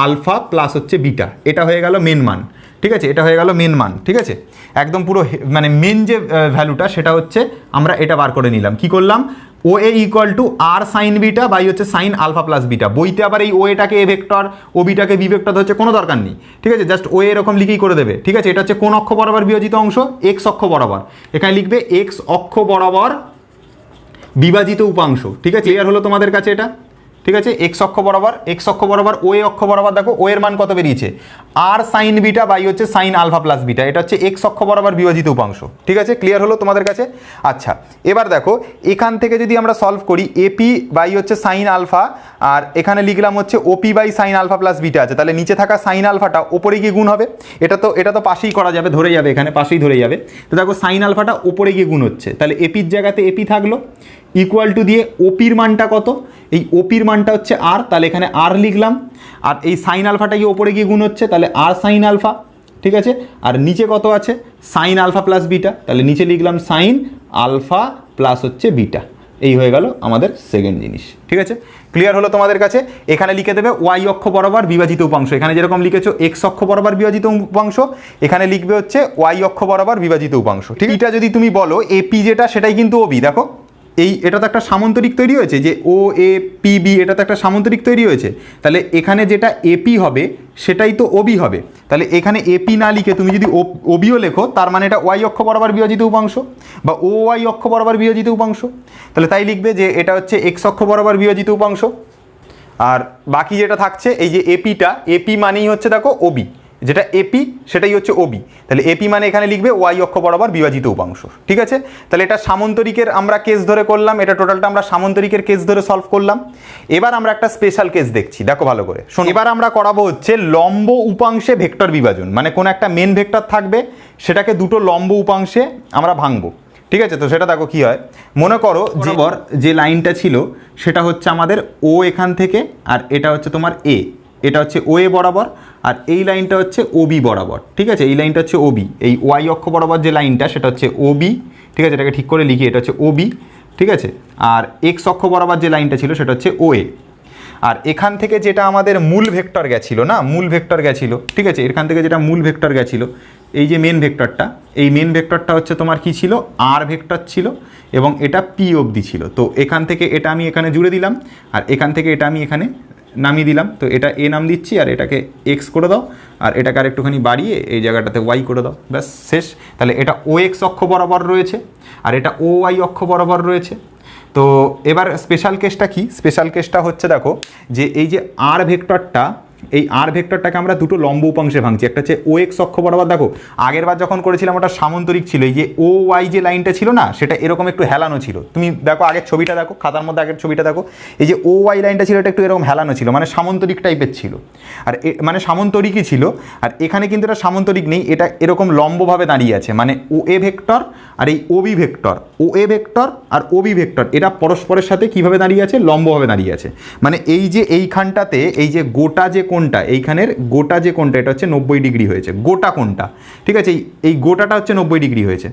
আলফা প্লাস হচ্ছে বিটা, এটা হয়ে গেল মেন মান। ঠিক আছে, এটা হয়ে গেল মেন মান। ঠিক আছে, একদম পুরো মানে মেন যে ভ্যালুটা সেটা হচ্ছে আমরা এটা বার করে নিলাম। কি করলাম, O A equal to R sine beta by হচ্ছে সাইন আলফা প্লাস বিটা। বইতে আবার এই ও এটাকে এ ভেক্টর, ও বিটাকে বি ভেক্টর হচ্ছে কোনো দরকার নেই। ঠিক আছে, জাস্ট ও এরকম লিখেই করে দেবে। ঠিক আছে, এটা হচ্ছে কোন অক্ষ বরাবর বিভাজিত অংশ, এক্স অক্ষ বরাবর। এখানে লিখবে এক্স অক্ষ বরাবর বিভাজিত উপাংশ। ঠিক আছে, ক্লিয়ার হলো তোমাদের কাছে এটা? ঠিক আছে, এক্স অক্ষ বরাবর ও এ অক্ষ বরাবর দেখো ও এর মান কত বেরিয়েছে, আর সাইন বিটা বাই হচ্ছে সাইন আলফা প্লাস বিটা, এটা হচ্ছে এক্স অক্ষ বরাবর বিভাজিত উপাংশ। ঠিক আছে, ক্লিয়ার হলো তোমাদের কাছে? আচ্ছা, এবার দেখো এখান থেকে যদি আমরা সলভ করি, এপি বাই হচ্ছে সাইন আলফা, আর এখানে লিখলাম হচ্ছে OP by sine alpha plus beta আছে, তাহলে নিচে থাকা সাইন আলফাটা ওপরে গিয়ে গুণ হবে। এটা তো পাশেই করা যাবে, ধরে যাবে, এখানে পাশেই ধরে যাবে। তো দেখো সাইন আলফাটা ওপরে গিয়ে গুণ হচ্ছে, তাহলে এপির জায়গাতে এপি থাকলো, ইকুয়াল টু দিয়ে ওপির মানটা কত, এই ওপির মানটা হচ্ছে আর, তাহলে এখানে আর লিখলাম, আর এই সাইন আলফাটা গিয়ে ওপরে গিয়ে গুণ হচ্ছে, তাহলে আর সাইন আলফা। ঠিক আছে, আর নিচে কত আছে, সাইন আলফা প্লাস বিটা, তাহলে নিচে লিখলাম সাইন আলফা প্লাস হচ্ছে বিটা। এই হয়ে গেল আমাদের সেকেন্ড জিনিস। ঠিক আছে, ক্লিয়ার হলো তোমাদের কাছে? এখানে লিখে দেবে ওয়াই অক্ষ বরাবর বিভাজিত উপাংশ, এখানে যেরকম লিখেছো এক্স অক্ষ বরাবর বিভাজিত উপাংশ, এখানে লিখবে হচ্ছে ওয়াই অক্ষ বরাবর বিভাজিত উপাংশ। ঠিক, এটা যদি তুমি বলো এপি যেটা সেটাই কিন্তু ওবি। দেখো এটা তো একটা সামান্তরিক তৈরি হয়েছে, যে ও এ পি বি, এটা তো একটা সামান্তরিক তৈরি হয়েছে। তাহলে এখানে যেটা এপি হবে সেটাই তো ওবি হবে। তাহলে এখানে এপি না লিখে তুমি যদি ওবিও লেখো, তার মানে এটা ওয়াই অক্ষ বরাবর বিভাজিত উপাংশ বা ও ওয়াই অক্ষ বরাবর বিভাজিত উপাংশ। তাহলে তাই লিখবে যে এটা হচ্ছে এক্স অক্ষ বরাবর বিভাজিত উপাংশ। আর বাকি যেটা থাকছে এই যে এপি মানেই হচ্ছে দেখো ওবি, যেটা এপি সেটাই হচ্ছে ওবি। তাহলে এপি মানে এখানে লিখবে ওয়াই অক্ষ বরাবর বিভাজিত উপাংশ। ঠিক আছে, তাহলে এটা সামান্তরিকের আমরা কেস ধরে করলাম, এটা টোটালটা আমরা সামান্তরিকের কেস ধরে সলভ করলাম। এবার আমরা একটা স্পেশাল কেস দেখছি, দেখো ভালো করে শোনো। এবার আমরা করাবো হচ্ছে লম্ব উপাংশে ভেক্টর বিভাজন, মানে কোনো একটা মেন ভেক্টর থাকবে, সেটাকে দুটো লম্ব উপাংশে আমরা ভাঙবো। ঠিক আছে, তো সেটা দেখো কি হয়। মনে করো যে লাইনটা ছিল সেটা হচ্ছে আমাদের ও এখান থেকে, আর এটা হচ্ছে তোমার এ, এটা হচ্ছে ও এ বরাবর, আর এই লাইনটা হচ্ছে ওবি বরাবর। ঠিক আছে, এই লাইনটা হচ্ছে ওবি, এই ওয়াই অক্ষ বরাবর যে লাইনটা সেটা হচ্ছে ওবি। ঠিক আছে, এটাকে ঠিক করে লিখি, এটা হচ্ছে ওবি। ঠিক আছে, আর এক্স অক্ষ বরাবর যে লাইনটা ছিল সেটা হচ্ছে ও এ। আর এখান থেকে যেটা আমাদের মূল ভেক্টর গেছিলো না, মূল ভেক্টর গেছিলো। ঠিক আছে, এখান থেকে যেটা মূল ভেক্টর গেছিলো, এই যে মেন ভেক্টরটা, এই মেন ভেক্টরটা হচ্ছে তোমার কি ছিল, আর ভেক্টর ছিল, এবং এটা পি অবধি ছিল। তো এখান থেকে এটা আমি এখানে জুড়ে দিলাম, আর এখান থেকে এটা আমি এখানে নামিয়ে দিলাম। তো এটা এ নাম দিচ্ছি, আর এটাকে এক্স করে দাও, আর এটাকে আর একটুখানি বাড়িয়ে এই জায়গাটাতে ওয়াই করে দাও, ব্যাস শেষ। তাহলে এটা ও এক্স অক্ষ বরাবর রয়েছে, আর এটা ও ওয়াই অক্ষ বরাবর রয়েছে। তো এবার স্পেশাল কেসটা কি, স্পেশাল কেসটা হচ্ছে দেখো যে এই যে আর ভেক্টরটা এই আর ভেক্টরটাকে আমরা দুটো লম্ব উপাংশে ভাঙছি। একটা হচ্ছে ও এক্স অক্ষ বরাবর, দেখো আগের বার যখন করেছিলাম ওটা সামান্তরিক ছিল, এই যে ও ওয়াই যে লাইনটা ছিল না সেটা এরকম একটু হেলানো ছিল। তুমি দেখো আগের ছবিটা দেখো, খাতার মধ্যে আগের ছবিটা দেখো, এই যে ও ওয়াই লাইনটা ছিল এটা একটু এরকম হেলানো ছিল, মানে সামান্তরিক টাইপের ছিল, আর মানে সামান্তরিকই ছিল। আর এখানে কিন্তু এটা সামান্তরিক নেই, এটা এরকম লম্বভাবে দাঁড়িয়ে আছে, মানে ও এ ভেক্টর আর এই O B vector, O A vector আর ও বি ভেক্টর এটা পরস্পরের সাথে কিভাবে দাঁড়িয়ে আছে, লম্বভাবে দাঁড়িয়ে আছে। মানে এই যে এইখানটাতে এই যে গোটা যে কোণটা, এইখানের গোটা যে কোণটা এটা হচ্ছে 90 ডিগ্রি হয়েছে, গোটা কোণটা, ঠিক আছে, এই গোটাটা হচ্ছে 90 ডিগ্রি হয়েছে।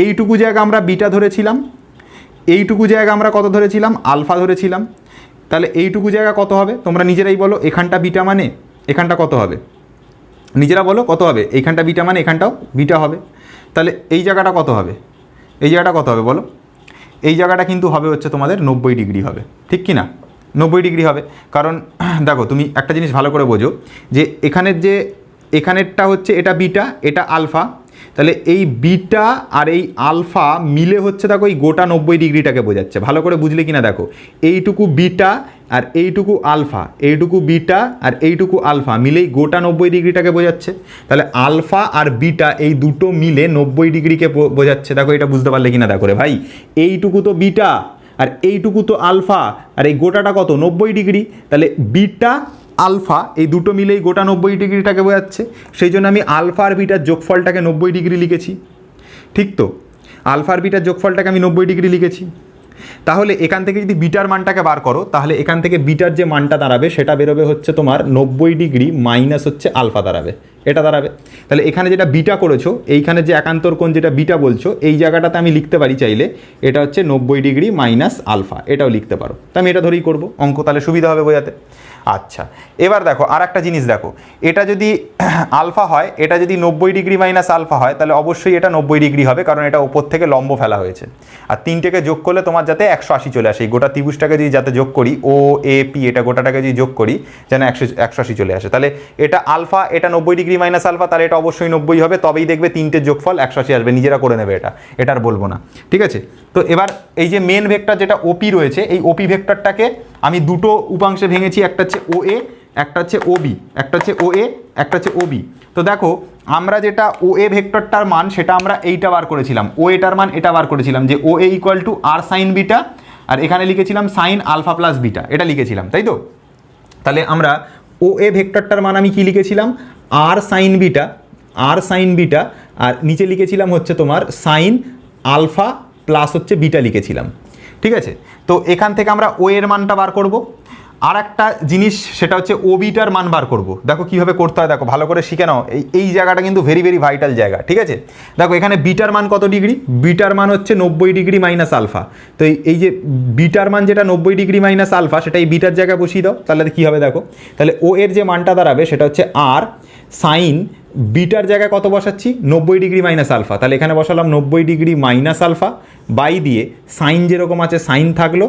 এইটুকু জায়গা আমরা বিটা ধরেছিলাম, এইটুকু জায়গা আমরা কত ধরেছিলাম, আলফা ধরেছিলাম। তাহলে এইটুকু জায়গা কত হবে তোমরা নিজেরাই বলো, এখানটা বিটা মানে এখানটা কত হবে, নিজেরা বলো কত হবে, এইখানটা বিটা মানে এখানটাও বিটা হবে। তাহলে এই জায়গাটা কত হবে, এই জায়গাটা কত হবে বলো, এই জায়গাটা কিন্তু হবে হচ্ছে তোমাদের 90 ডিগ্রি হবে, ঠিক কি না, 90 ডিগ্রি হবে। কারণ দেখো তুমি একটা জিনিস ভালো করে বোঝো যে এখানেরটা হচ্ছে এটা বিটা, এটা আলফা, তাহলে এই বিটা আর এই আলফা মিলে হচ্ছে দেখো এই গোটা 90 ডিগ্রিটাকে বোঝাচ্ছে। ভালো করে বুঝলে কিনা দেখো, এইটুকু বিটা আর এইটুকু আলফা, এইটুকু বিটা আর এইটুকু আলফা মিলেই গোটা 90 ডিগ্রিটাকে বোঝাচ্ছে। তাহলে আলফা আর বিটা এই দুটো মিলে 90 ডিগ্রিকে বোঝাচ্ছে। দেখো এটা বুঝতে পারলে কিনা দেখো রে ভাই, এইটুকু তো বিটা আর এইটুকু তো আলফা, আর এই গোটাটা কত 90 ডিগ্রি, তাহলে বিটা আলফা এই দুটো মিলেই গোটা 90 ডিগ্রিটাকে বোঝাচ্ছে। সেই জন্য আমি আলফা আর বিটার যোগফলটাকে 90 ডিগ্রি লিখেছি, ঠিক তো, আলফা আর বিটার যোগফলটাকে আমি 90 ডিগ্রি লিখেছি। তাহলে এখান থেকে যদি বিটার মানটাকে বার করো, তাহলে এখান থেকে বিটার যে মানটা দাঁড়াবে সেটা বেরোবে হচ্ছে তোমার 90 ডিগ্রি মাইনাস হচ্ছে আলফা দাঁড়াবে, এটা দাঁড়াবে। তাহলে এখানে যেটা বিটা করেছো, এইখানে যে একান্তর কোণ যেটা বিটা বলছো, এই জায়গাটাতে আমি লিখতে পারি চাইলে এটা হচ্ছে 90 ডিগ্রি মাইনাস আলফা, এটাও লিখতে পারো। তো আমি এটা ধরেই করবো অঙ্ক, তাহলে সুবিধা হবে বোঝাতে। আচ্ছা এবার দেখো আর একটা জিনিস দেখো, এটা যদি আলফা হয়, এটা যদি 90 ডিগ্রি মাইনাস আলফা হয়, তাহলে অবশ্যই এটা 90 ডিগ্রি হবে, কারণ এটা ওপর থেকে লম্ব ফেলা হয়েছে। আর তিনটেকে যোগ করলে তোমার যাতে 180 চলে আসে, এই গোটা ত্রিভুজটাকে যদি যাতে যোগ করি, ও এ পি এটা গোটাটাকে যদি যোগ করি যেন 180 চলে আসে। তাহলে এটা আলফা, এটা 90 ডিগ্রি মাইনাস আলফা, তাহলে এটা অবশ্যই 90 হবে, তবেই দেখবে তিনটের যোগফল 180 আসবে। নিজেরা করে নেবে এটা আর বলবো না, ঠিক আছে। তো এবার এই যে মেন ভেক্টর যেটা ওপি রয়েছে, এই ওপি ভেক্টরটাকে আমি দুটো উপাংশে ভেঙেছি, একটা হচ্ছে ও এ, একটা হচ্ছে ও বি, একটা হচ্ছে ও এ, একটা হচ্ছে ও বি। তো দেখো আমরা যেটা ও এ ভেক্টরটার মান সেটা আমরা এইটা বার করেছিলাম, ও এটার মান এটা বার করেছিলাম যে O A equal to R sine beta, আর এখানে লিখেছিলাম সাইন আলফা প্লাস বিটা, এটা লিখেছিলাম, তাই তো। তাহলে আমরা ও এ ভেক্টরটার মান আমি কি লিখেছিলাম, আর সাইন বিটা, আর সাইন বিটা, আর নিচে লিখেছিলাম হচ্ছে তোমার সাইন আলফা প্লাস হচ্ছে বিটা লিখেছিলাম, ঠিক আছে। তো এখান থেকে আমরা ও এর মানটা বার করব। আর একটা জিনিস সেটা হচ্ছে ও বিটার মান বার করব। দেখো কীভাবে করতে হয়, দেখো ভালো করে শিখে নাও, এই জায়গাটা কিন্তু ভেরি ভেরি ভাইটাল জায়গা, ঠিক আছে। দেখো এখানে বিটার মান কত ডিগ্রি, বিটার মান হচ্ছে 90 ডিগ্রি মাইনাস আলফা। তো এই যে বিটার মান যেটা 90 ডিগ্রি মাইনাস আলফা, সেটা এই বিটার জায়গায় বসিয়ে দাও, তাহলে কী হবে দেখো, তাহলে ও এর যে মানটা দাঁড়াবে সেটা হচ্ছে আর সাইন বিটার জায়গায় কত বসাচ্ছি, 90 ডিগ্রি মাইনাস আলফা, তাহলে এখানে বসালাম 90 ডিগ্রি মাইনাস আলফা, বাই দিয়ে সাইন যেরকম আছে সাইন থাকলো,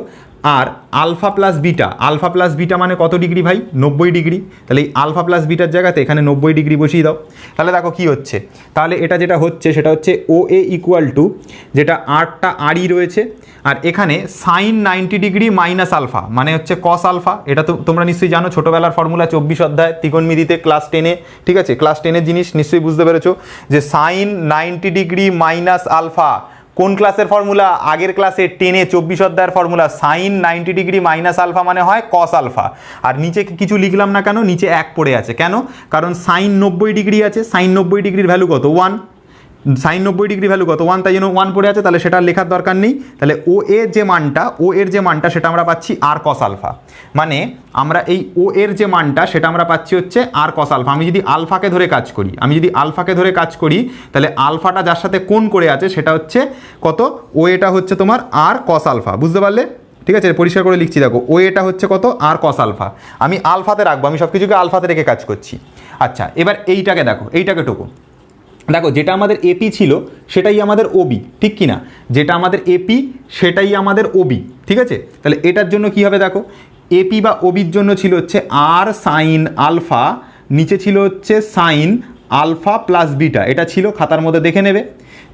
আর alpha plus beta, alpha plus beta মানে কত ডিগ্রি ভাই, 90 ডিগ্রি, তাহলে এই আলফা প্লাস বিটার জায়গাতে এখানে 90 ডিগ্রি বসিয়ে দাও। তাহলে দেখো কি হচ্ছে, তাহলে এটা যেটা হচ্ছে সেটা হচ্ছে ও এ ইকুয়াল টু, যেটা আরটা আরই রয়েছে, আর এখানে সাইন 90 ডিগ্রি মাইনাস আলফা মানে হচ্ছে কস আলফা। এটা তো তোমরা নিশ্চয়ই জানো, ছোটোবেলার ফর্মুলা 24 অধ্যায় ত্রিকোণমিতিতে ক্লাস 10-এ, ঠিক আছে, ক্লাস 10-এর জিনিস নিশ্চয়ই বুঝতে পেরেছো যে সাইন 90 ডিগ্রি মাইনাস আলফা কোন ক্লাসের ফর্মুলা, আগের ক্লাসে 10-এ 24 অধ্যায়ের formula, sine 90 degree minus alpha মানে হয় কস আলফা। আর নিচে কিছু লিখলাম না কেন, নিচে 1 পড়ে আছে কেন, কারণ সাইন 90 ডিগ্রি আছে, সাইন 90 ডিগ্রির ভ্যালু কত 1, সাইন 90 ডিগ্রি ভ্যালু কত 1, তাই জন্য 1 পড়ে আছে, তাহলে সেটা লেখার দরকার নেই। তাহলে ও এর যে মানটা সেটা আমরা পাচ্ছি আর কস আলফা, মানে আমরা এই ও এর যে মানটা সেটা আমরা পাচ্ছি হচ্ছে আর কস আলফা। আমি যদি আলফাকে ধরে কাজ করি, তাহলে আলফাটা যার সাথে কোণ করে আছে সেটা হচ্ছে কত, ও এটা হচ্ছে তোমার আর কস আলফা, বুঝতে পারলে, ঠিক আছে। পরিষ্কার করে লিখছি দেখো, ও এটা হচ্ছে কত আর কস আলফা, আমি আলফাতে রাখবো, আমি সব কিছুকে আলফাতে রেখে কাজ করছি। আচ্ছা এবার এইটাকে দেখো, এইটাকে টুকু দেখো, যেটা আমাদের এপি ছিল সেটাই আমাদের ওবি, ঠিক কি না, যেটা আমাদের এপি সেটাই আমাদের ওবি, ঠিক আছে। তাহলে এটার জন্য কি হবে দেখো, এপি বা ওবির জন্য ছিল হচ্ছে আর সাইন আলফা, নিচে ছিল হচ্ছে সাইন আলফা প্লাস বিটা, এটা ছিল খাতার মধ্যে দেখে নেবে।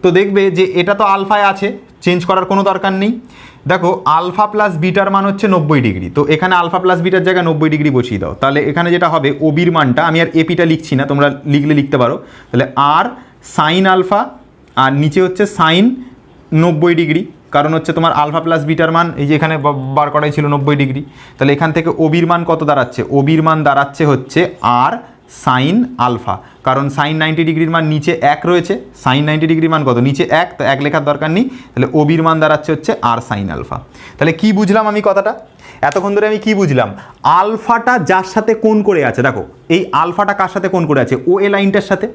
তো দেখবে যে এটা তো আলফায় আছে, চেঞ্জ করার কোনো দরকার নেই। দেখো আলফা প্লাস বিটার মান হচ্ছে 90 ডিগ্রি, তো এখানে আলফা প্লাস বিটার জায়গায় 90 ডিগ্রি বসিয়ে দাও। তাহলে এখানে যেটা হবে ওবির মানটা, আমি আর এপিটা লিখছি না, তোমরা লিখলে লিখতে পারো, তাহলে আর সাইন আলফা আর নিচে হচ্ছে সাইন 90 ডিগ্রি, কারণ হচ্ছে তোমার আলফা প্লাস বিটার মান এই যে এখানে বার করাই ছিল 90 ডিগ্রি। তাহলে এখান থেকে ওবির মান কত দাঁড়াচ্ছে, ওবির মান দাঁড়াচ্ছে হচ্ছে আর সাইন আলফা, কারণ সাইন 90 ডিগ্রির মান নিচে 1 রয়েছে, সাইন 90 ডিগ্রির মান কত নিচে 1, তো 1 লেখার দরকার নেই। তাহলে ওবির মান দাঁড়াচ্ছে হচ্ছে আর সাইন আলফা। তাহলে কি বুঝলাম আমি কথাটা, এতক্ষণ ধরে আমি কি বুঝলাম, আলফাটা যার সাথে কোণ করে আছে, দেখো এই আলফাটা কার সাথে কোণ করে আছে, ও এ লাইনটার সাথে,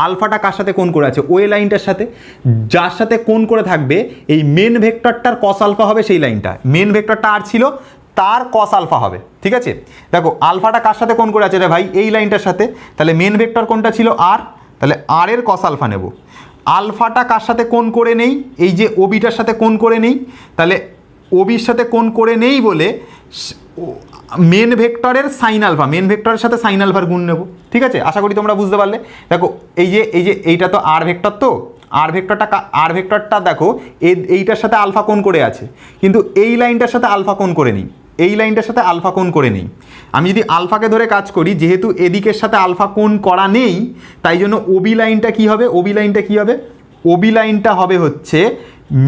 আলফাটা কার সাথে কোণ করে আছে, ও এ লাইনটার সাথে, যার সাথে কোণ করে থাকবে এই মেন ভেক্টরটার কস আলফা হবে সেই লাইনটা, মেন ভেক্টরটা আর ছিল তার কস আলফা হবে, ঠিক আছে। দেখো আলফাটা কার সাথে কোণ করে আছে রে ভাই, এই লাইনটার সাথে, তাহলে মেন ভেক্টর কোনটা ছিল আর, তাহলে আর এর কস আলফা নেব। আলফাটা কার সাথে কোণ করে নেই, এই যে ওবিটার সাথে কোণ করে নেই, তাহলে ওবির সাথে কোণ করে নেই বলে মেন ভেক্টরের সাইন আলফা, মেন ভেক্টরের সাথে সাইন আলফার গুণ নেব, ঠিক আছে। আশা করি তোমরা বুঝতে পারলে। দেখো এই যে এইটা তো আর ভেক্টর, তো আর ভেক্টরটা দেখো এইটার সাথে আলফা কোণ করে আছে, কিন্তু এই লাইনটার সাথে আলফা কোণ করে নেই, এই লাইনটার সাথে আলফা কোণ করে নেই। আমি যদি আলফাকে ধরে কাজ করি, যেহেতু এদিকের সাথে আলফা কোণ করা নেই, তাই জন্য ওবি লাইনটা কি হবে, ওবি লাইনটা কি হবে, ওবি লাইনটা হবে হচ্ছে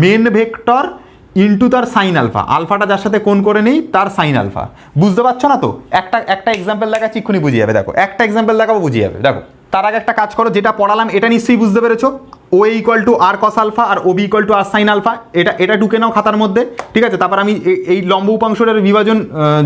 মেন ভেক্টর ইন্টু তার সাইন আলফা, আলফাটা যার সাথে কোণ করে নেই তার সাইন আলফা। বুঝতে পারছো না তো, একটা এক্সাম্পল দেখাচ্ছি, এক্ষুনি বুঝিয়ে যাবে। দেখো একটা এক্সাম্পল দেখাবো, বুঝিয়ে যাবে। দেখো তার আগে একটা কাজ করো, যেটা পড়ালাম এটা নিশ্চয়ই বুঝতে পেরেছো, O equal to R cos alpha আর OB equal to R sine alpha, এটা ঢুকে নাও খাতার মধ্যে, ঠিক আছে। তারপর আমি এই লম্ব উপাংশের বিভাজন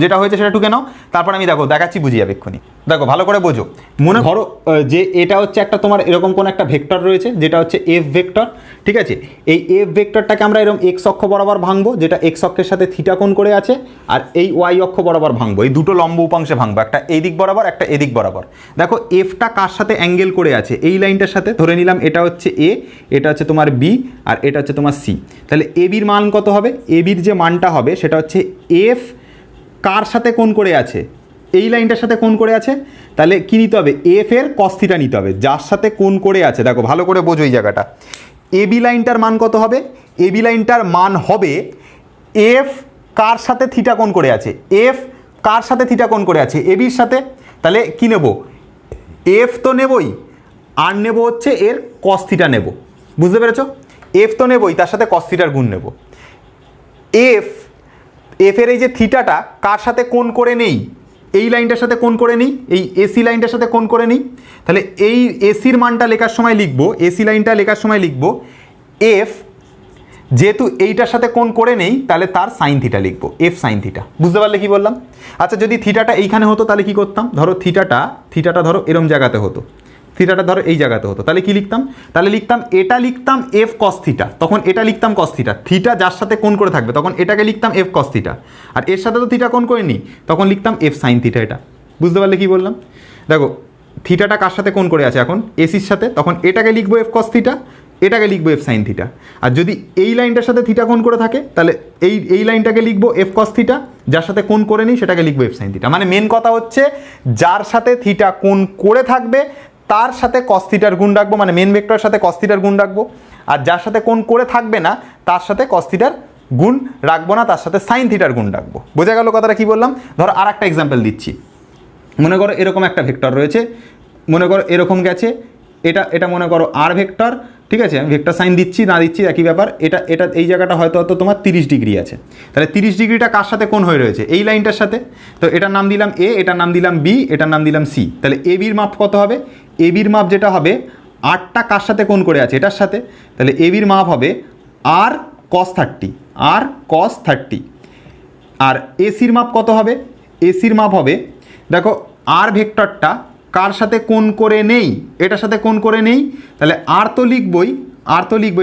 যেটা হয়েছে সেটা ঢুকে নাও, তারপর আমি দেখাচ্ছি, বুঝিয়ে যাবে এক্ষুনি। দেখো ভালো করে বোঝো, মনে ধরো যে এটা হচ্ছে একটা তোমার এরকম কোন একটা ভেক্টর রয়েছে, যেটা হচ্ছে এফ ভেক্টর, ঠিক আছে। এই এফ ভেক্টরটাকে আমরা এরকম এক্স অক্ষ বরাবর ভাঙবো, যেটা এক্স অক্ষের সাথে থিটা কোণ করে আছে, আর এই ওয়াই অক্ষ বরাবর ভাঙবো, এই দুটো লম্ব উপাংশে ভাঙবো, একটা এই দিক বরাবর একটা এদিক বরাবর। দেখো এফটা কার সাথে অ্যাঙ্গেল করে আছে, এই লাইনটার সাথে, ধরে নিলাম এটা হচ্ছে এ, এটা হচ্ছে তোমার বি, আর এটা হচ্ছে তোমার সি। তাহলে এ বির মান কত হবে, এ বির যে মানটা হবে সেটা হচ্ছে এফ কার সাথে কোণ করে আছে, এই লাইনটার সাথে কোণ করে আছে, তাহলে কি নিতে হবে, এফ এর কস থিটা নিতে হবে, যার সাথে কোণ করে আছে। দেখো ভালো করে বোঝো এই জায়গাটা, এ বি লাইনটার মান কত হবে, এ বি লাইনটার মান হবে এফ কার সাথে থিটা কোণ করে আছে, এফ কার সাথে থিটা কোণ করে আছে, এ বির সাথে। তাহলে কি নেব, এফ তো নেবই, আর নেব হচ্ছে এর কস থিটা নেব, বুঝতে পেরেছো। এফ তো নেবই, তার সাথে কস থিটার গুণ নেব। এফ এর এই যে থিটাটা কার সাথে কোণ করে নেই, এই লাইনটার সাথে কোণ করে নিই, এই এসি লাইনটার সাথে কোণ করে নিই। তাহলে এই এসির মানটা লেখার সময় লিখবো, এসি লাইনটা লেখার সময় লিখবো এফ, যেহেতু এইটার সাথে কোণ করে নেই তাহলে তার সাইন থিটা লিখবো, এফ সাইন থিটা। বুঝতে পারলে কি বললাম। আচ্ছা যদি থিটাটা এইখানে হতো তাহলে কি করতাম, ধরো থিটাটা ধরো এরম জায়গাতে হতো, থিটাটা ধরো এই জায়গাতে হতো, তাহলে কি লিখতাম, তাহলে লিখতাম এটা লিখতাম এফ কস থিটা, তখন এটা লিখতাম কস থিটা, থিটা যার সাথে কোণ করে থাকবে তখন এটাকে লিখতাম এফ কস থিটা, আর এর সাথে তো থিটা কোণ করে নিই তখন লিখতাম এফ সাইন থিটা। এটা বুঝতে পারলে কি বললাম। দেখো থিটাটা কার সাথে কোণ করে আছে এখন, এসির সাথে, তখন এটাকে লিখবো এফ কস থিটা, এটাকে লিখবো এফ সাইন থিটা। আর যদি এই লাইনটার সাথে থিটা কোণ করে থাকে তাহলে এই লাইনটাকে লিখবো এফ কস থিটা, যার সাথে কোণ করে নিই সেটাকে লিখবো এফ সাইন থিটা। মানে মেন কথা হচ্ছে যার সাথে থিটা কোণ করে থাকবে তার সাথে কস থিটার গুণ রাখবো, মানে মেন ভেক্টরের সাথে কস থিটার গুণ রাখবো, আর যার সাথে কোণ করে থাকবে না তার সাথে কস থিটার গুণ রাখবো না, তার সাথে সাইন থিটার গুণ রাখবো। বোঝা গেল কথাটা কি বললাম। ধরো আর একটা এক্সাম্পল দিচ্ছি, মনে করো এরকম একটা ভেক্টর রয়েছে, মনে করো এরকম গেছে, এটা মনে করো আর ভেক্টর, ঠিক আছে। আমি ভেক্টর সাইন দিচ্ছি না দিচ্ছি একই ব্যাপার। এটা এই জায়গাটা হয়তো তোমার 30 ডিগ্রি আছে, তাহলে 30 ডিগ্রিটা কার সাথে কোণ হয়ে রয়েছে, এই লাইনটার সাথে। তো এটার নাম দিলাম এ, এটার নাম দিলাম বি, এটার নাম দিলাম সি। তাহলে এ বির মাপ কত হবে, এ বির মাপ যেটা হবে আরটা কার সাথে কোণ করে আছে, এটার সাথে, তাহলে এ বির মাপ হবে আর কস 30, আর কস 30। আর এসির মাপ কত হবে, এসির মাপ হবে, দেখো আর ভেক্টরটা কার সাথে কোণ করে নেই, এটার সাথে কোণ করে নেই, তাহলে আর তো লিখবই,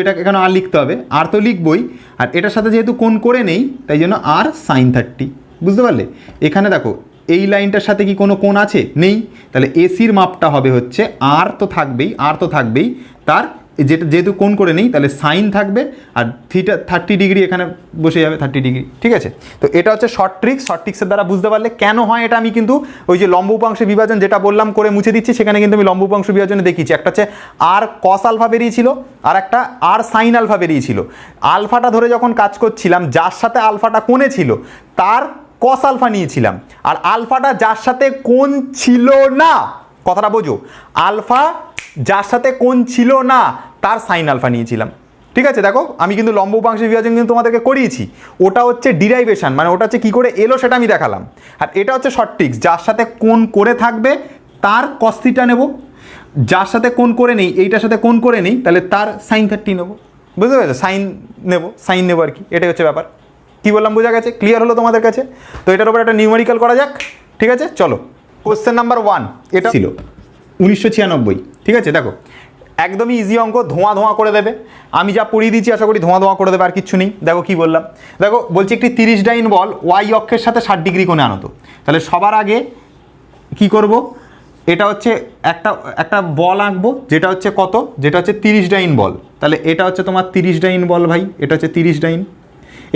এটাকে এখানে আর লিখতে হবে, আর তো লিখবই, আর এটার সাথে যেহেতু কোণ করে নেই তাই জন্য আর সাইন 30। বুঝতে পারলে। এখানে দেখো এই লাইনটার সাথে কি কোনো কোণ আছে, নেই, তাহলে এসির মাপটা হবে হচ্ছে আর তো থাকবেই তার যেহেতু কোণ করে নেই তাহলে সাইন থাকবে, আর থিটা 30 ডিগ্রি এখানে বসে যাবে 30 ডিগ্রি, ঠিক আছে। তো এটা হচ্ছে শর্ট ট্রিক্সের দ্বারা বুঝতে পারলে কেন হয় এটা। আমি কিন্তু ওই যে লম্ব উপাংশ বিভাজন যেটা বললাম করে মুছে দিচ্ছি, সেখানে কিন্তু আমি লম্ব উপাংশ বিভাজনে দেখিয়েছি। একটা হচ্ছে আর কস আলফা বেরিয়েছিল, আর একটা আর সাইন আলফা বেরিয়েছিল। আলফাটা ধরে যখন কাজ করছিলাম, যার সাথে আলফাটা কোণে ছিল তার কস আলফা নিয়েছিলাম, আর আলফাটা যার সাথে কোণ ছিল না, কথাটা বোঝো, আলফা যার সাথে কোণ ছিল না তার সাইন আলফা নিয়েছিলাম, ঠিক আছে। দেখো আমি কিন্তু লম্ব উপাংশ বিভাজন কিন্তু তোমাদেরকে করিয়েছি, ওটা হচ্ছে ডিরাইভেশন, মানে ওটা হচ্ছে কী করে এলো সেটা আমি দেখালাম। আর এটা হচ্ছে শর্ট ট্রিক্স, যার সাথে কোণ করে থাকবে তার কস থিটা নেব, যার সাথে কোণ করে নেই, এইটার সাথে কোণ করে নেই, তাহলে তার সাইন 30 নেবো, বুঝতে পেরেছো, সাইন নেবো আর কি, এটাই হচ্ছে ব্যাপার। কী বললাম বোঝা গেছে, ক্লিয়ার হলো তোমাদের কাছে? তো এটার উপর একটা নিউমেরিক্যাল করা যাক, ঠিক আছে। চলো কোশ্চেন নাম্বার 1, এটা ছিল 1996, ঠিক আছে। দেখো একদমই ইজি অঙ্ক, ধোঁয়া করে দেবে, আমি যা পড়িয়ে দিচ্ছি আশা করি ধোঁয়া করে দেবে, আর কিচ্ছু নেই। দেখো কি বললাম, দেখো বলছি একটি 30 ডাইন বল ওয়াই অক্ষের সাথে 60 ডিগ্রি কোণে আনত। তাহলে সবার আগে কি করব, এটা হচ্ছে একটা বল আঁকবো, যেটা হচ্ছে কত, যেটা হচ্ছে 30 ডাইন বল। তাহলে এটা হচ্ছে তোমার 30 ডাইন বল ভাই, এটা হচ্ছে 30 ডাইন।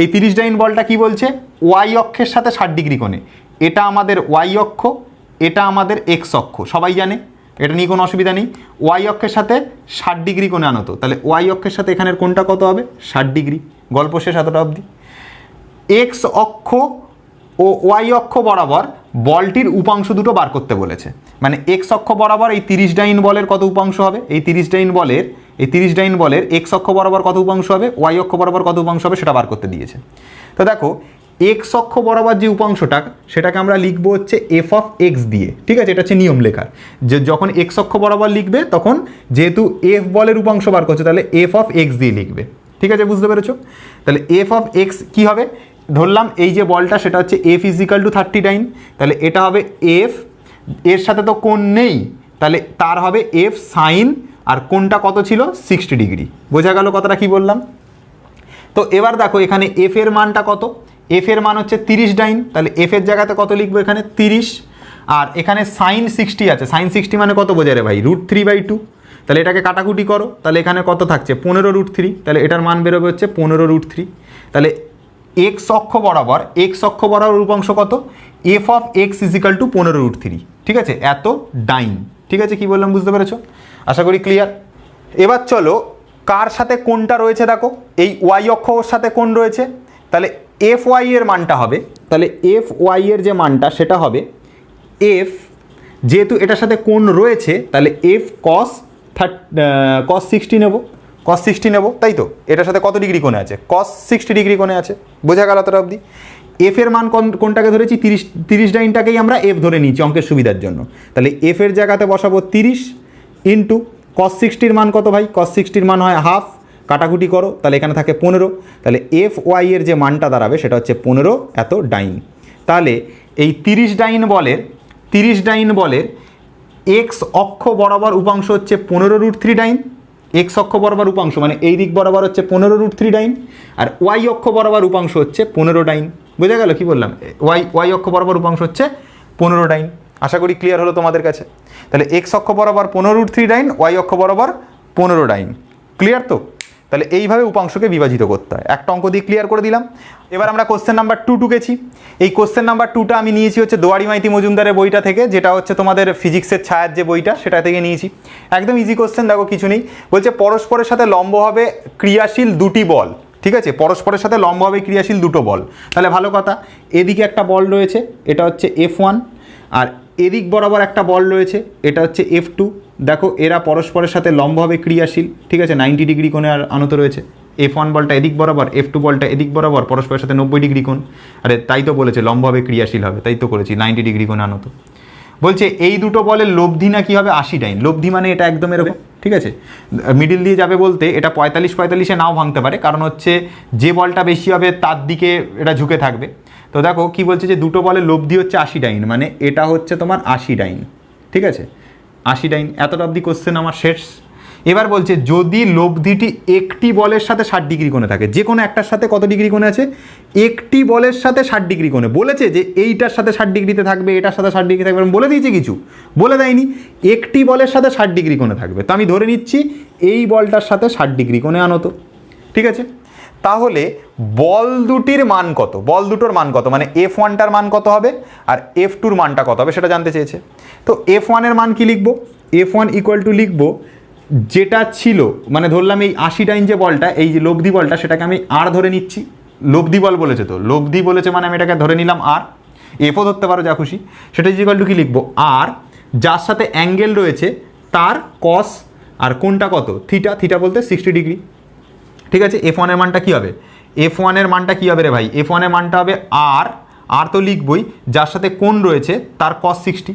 এই 30 ডাইন বলটা কি বলছে, ওয়াই অক্ষের সাথে 60 ডিগ্রি কোণে। এটা আমাদের ওয়াই অক্ষ, এটা আমাদের এক্স অক্ষ, সবাই জানে, এটা নিয়ে কোনো অসুবিধা নেই। ওয়াই অক্ষের সাথে 60 ডিগ্রি কোণে আনত, তাহলে ওয়াই অক্ষের সাথে এখানের কোণটা কত হবে, 60 ডিগ্রি। গল্প শেষ এতটা অবধি। এক্স অক্ষ ও ওয়াই অক্ষ বরাবর বলটির উপাংশ দুটো বার করতে বলেছে, মানে এক্স অক্ষ বরাবর এই 30 ডাইন বলের কত উপাংশ হবে, এই 30 ডাইন বলের এক্স অক্ষ বরাবর কত উপাংশ হবে, ওয়াই অক্ষ বরাবর কত উপাংশ হবে সেটা বার করতে দিয়েছে। তো দেখো এক্স অক্ষ বরাবর যে উপাংশটা, সেটাকে আমরা লিখবো হচ্ছে এফ অফ এক্স দিয়ে, ঠিক আছে। এটা হচ্ছে নিয়ম লেখার, যে যখন এক্স অক্ষ বরাবর লিখবে তখন যেহেতু এফ বলের উপাংশ বার করছে, তাহলে এফ অফ এক্স দিয়ে লিখবে, ঠিক আছে, বুঝতে পেরেছো? তাহলে এফ অফ এক্স কী হবে, ধরলাম এই যে বলটা সেটা হচ্ছে এফ ইজিক্যাল টু 30 ডাইন, তাহলে এটা হবে এফ, এর সাথে তো কোণ নেই, তাহলে তার হবে এফ সাইন, আর কোণটা কত ছিল, 60 ডিগ্রি। বোঝা গেল কথাটা কি বললাম? তো এবার দেখো এখানে এফ এর মানটা কত, এফ এর মান হচ্ছে 30 ডাইন, তাহলে এফ এর জায়গাতে কত লিখবো, এখানে 30, আর এখানে সাইন 60 আছে, সাইন 60 মানে কত বোঝায় রে ভাই, √3/2। তাহলে এটাকে কাটাকুটি করো, তাহলে এখানে কত থাকছে, 15√3, তাহলে এটার মান বেরোবে হচ্ছে 15√3। তাহলে এক্স অক্ষ বরাবর উপাংশ কত, F of X equal to 15√3, ঠিক আছে, এত ডাইন, ঠিক আছে। কি বললাম বুঝতে পেরেছো? আশা করি ক্লিয়ার। এবার চলো কার সাথে কোনটা রয়েছে, দেখো এই ওয়াই অক্ষর সাথে কোন রয়েছে, তাহলে এফ ওয়াই এর মানটা হবে, তাহলে এফ ওয়াই এর যে মানটা সেটা হবে এফ, যেহেতু এটার সাথে কোণ রয়েছে তাহলে এফ কস 60 নেব, কস 60 নেব, তাই তো। এটার সাথে কত ডিগ্রি কোণে আছে, কস 60 ডিগ্রি কোণে আছে, বোঝা গেল তোরা অবধি। এফ এর মান কোনটাকে ধরেছি, 30 ডাইনটাকেই আমরা এফ ধরে নিয়েছি অঙ্কের সুবিধার জন্য। তাহলে এফ এর জায়গাতে বসাবো 30 ইন্টু কস 60-র মান কত ভাই, কস 60-র মান হয় হাফ, কাটাকুটি করো, তাহলে এখানে থাকে 15, তাহলে এফ ওয়াই এর যে মানটা দাঁড়াবে সেটা হচ্ছে 15 এত ডাইন। তাহলে এই 30 ডাইন বলের এক্স অক্ষ বরাবর উপাংশ হচ্ছে 15√3 ডাইন, এক্স অক্ষ বরাবর উপাংশ মানে এই দিক বরাবর হচ্ছে 15√3 ডাইন, আর ওয়াই অক্ষ বরাবর উপাংশ হচ্ছে 15 ডাইন। বোঝা গেল কি বললাম, ওয়াই অক্ষ বরাবর উপাংশ হচ্ছে 15 ডাইন। আশা করি ক্লিয়ার হলো তোমাদের কাছে। তাহলে এক্স অক্ষ বরাবর 15√3 ডাইন, ওয়াই অক্ষ বরাবর 15 ডাইন, ক্লিয়ার তো? তাহলে এইভাবে উপাংশকে বিভাজিত করতে হয়। একটা অঙ্ক দিয়ে ক্লিয়ার করে দিলাম। এবার আমরা কোশ্চেন নাম্বার 2 ঢুকেছি। এই কোশ্চেন নাম্বার 2টা আমি নিয়েছি হচ্ছে দুয়ারি মাইতি মজুমদারের বইটা থেকে, যেটা হচ্ছে তোমাদের ফিজিক্সের ছায়ার যে বইটা সেটা থেকে নিয়েছি। একদম ইজি কোশ্চেন, দেখো কিছু নেই, বলছে পরস্পরের সাথে লম্বভাবে ক্রিয়াশীল দুটি বল, ঠিক আছে, পরস্পরের সাথে লম্বভাবে ক্রিয়াশীল দুটো বল। তাহলে ভালো কথা, এদিকে একটা বল রয়েছে, এটা হচ্ছে F1, আর এদিক বরাবর একটা বল রয়েছে, এটা হচ্ছে F2। দেখো এরা পরস্পরের সাথে লম্বভাবে ক্রিয়াশীল, ঠিক আছে, 90 ডিগ্রি কোণে আর আনত রয়েছে। F1 বলটা এদিক বরাবর, F2 বলটা এদিক বরাবর, পরস্পরের সাথে 90 ডিগ্রি কোণ। আরে তাই তো বলেছে লম্বভাবে ক্রিয়াশীল হবে, তাই তো করেছি, 90 ডিগ্রি কোণে আনত। বলছে এই দুটো বলের লব্ধি না কি হবে 80 ডাইন। লব্ধি মানে এটা একদম এরকম, ঠিক আছে, মিডিল দিয়ে যাবে বলতে এটা 45-45-এ নাও ভাঙতে পারে, কারণ হচ্ছে যে বলটা বেশি হবে তার দিকে এটা ঝুঁকে থাকবে। তো দেখো কি বলছে যে দুটো বলের লব্ধি হচ্ছে 80 ডাইন, মানে এটা হচ্ছে তোমার 80 ডাইন, ঠিক আছে, 80 ডাইন। এতটা অবধি কোশ্চেন আমার শেষ। এবার বলছে যদি লব্ধিটি একটি বলের সাথে 60 ডিগ্রি কোণে থাকে, যে কোনো একটার সাথে কত ডিগ্রি কোণে আছে, একটি বলের সাথে 60 ডিগ্রি কোণে। বলেছে যে এইটার সাথে 60 ডিগ্রিতে থাকবে, এটার সাথে 60 ডিগ্রি থাকবে, বলে দিয়েছে কিছু? বলে দেয়নি। একটি বলের সাথে 60 ডিগ্রি কোণে থাকবে, তো আমি ধরে নিচ্ছি এই বলটার সাথে 60 ডিগ্রি কোণে আনত। ঠিক আছে, তাহলে বল দুটির মান কত, বল দুটোর মান কত, মানে F1টার মান কত হবে আর F2র মানটা কত হবে সেটা জানতে চেয়েছে। তো F1 এর মান কি লিখবো? F1 ইকুয়াল টু লিখবো যেটা ছিল, মানে ধরলাম এই 80 ডাইন যে বলটা, এই যে লব্ধি বলটা, সেটাকে আমি আর ধরে নিচ্ছি। লব্ধি বল বলেছে, তো লব্ধি বলেছে মানে আমি এটাকে ধরে নিলাম আর, এফও ধরতে পারো যা খুশি। সেটা ইকুয়াল টু কি লিখবো? আর যার সাথে অ্যাঙ্গেল রয়েছে তার কস, আর কোনটা কত? থিটা, থিটা বলতে 60 ডিগ্রি। ঠিক আছে, F1 এর মানটা কী হবে? F1 এর মানটা কী হবে রে ভাই? F1 এর মানটা হবে আর, আর তো লিখবই, যার সাথে কোণ রয়েছে তার cos 60।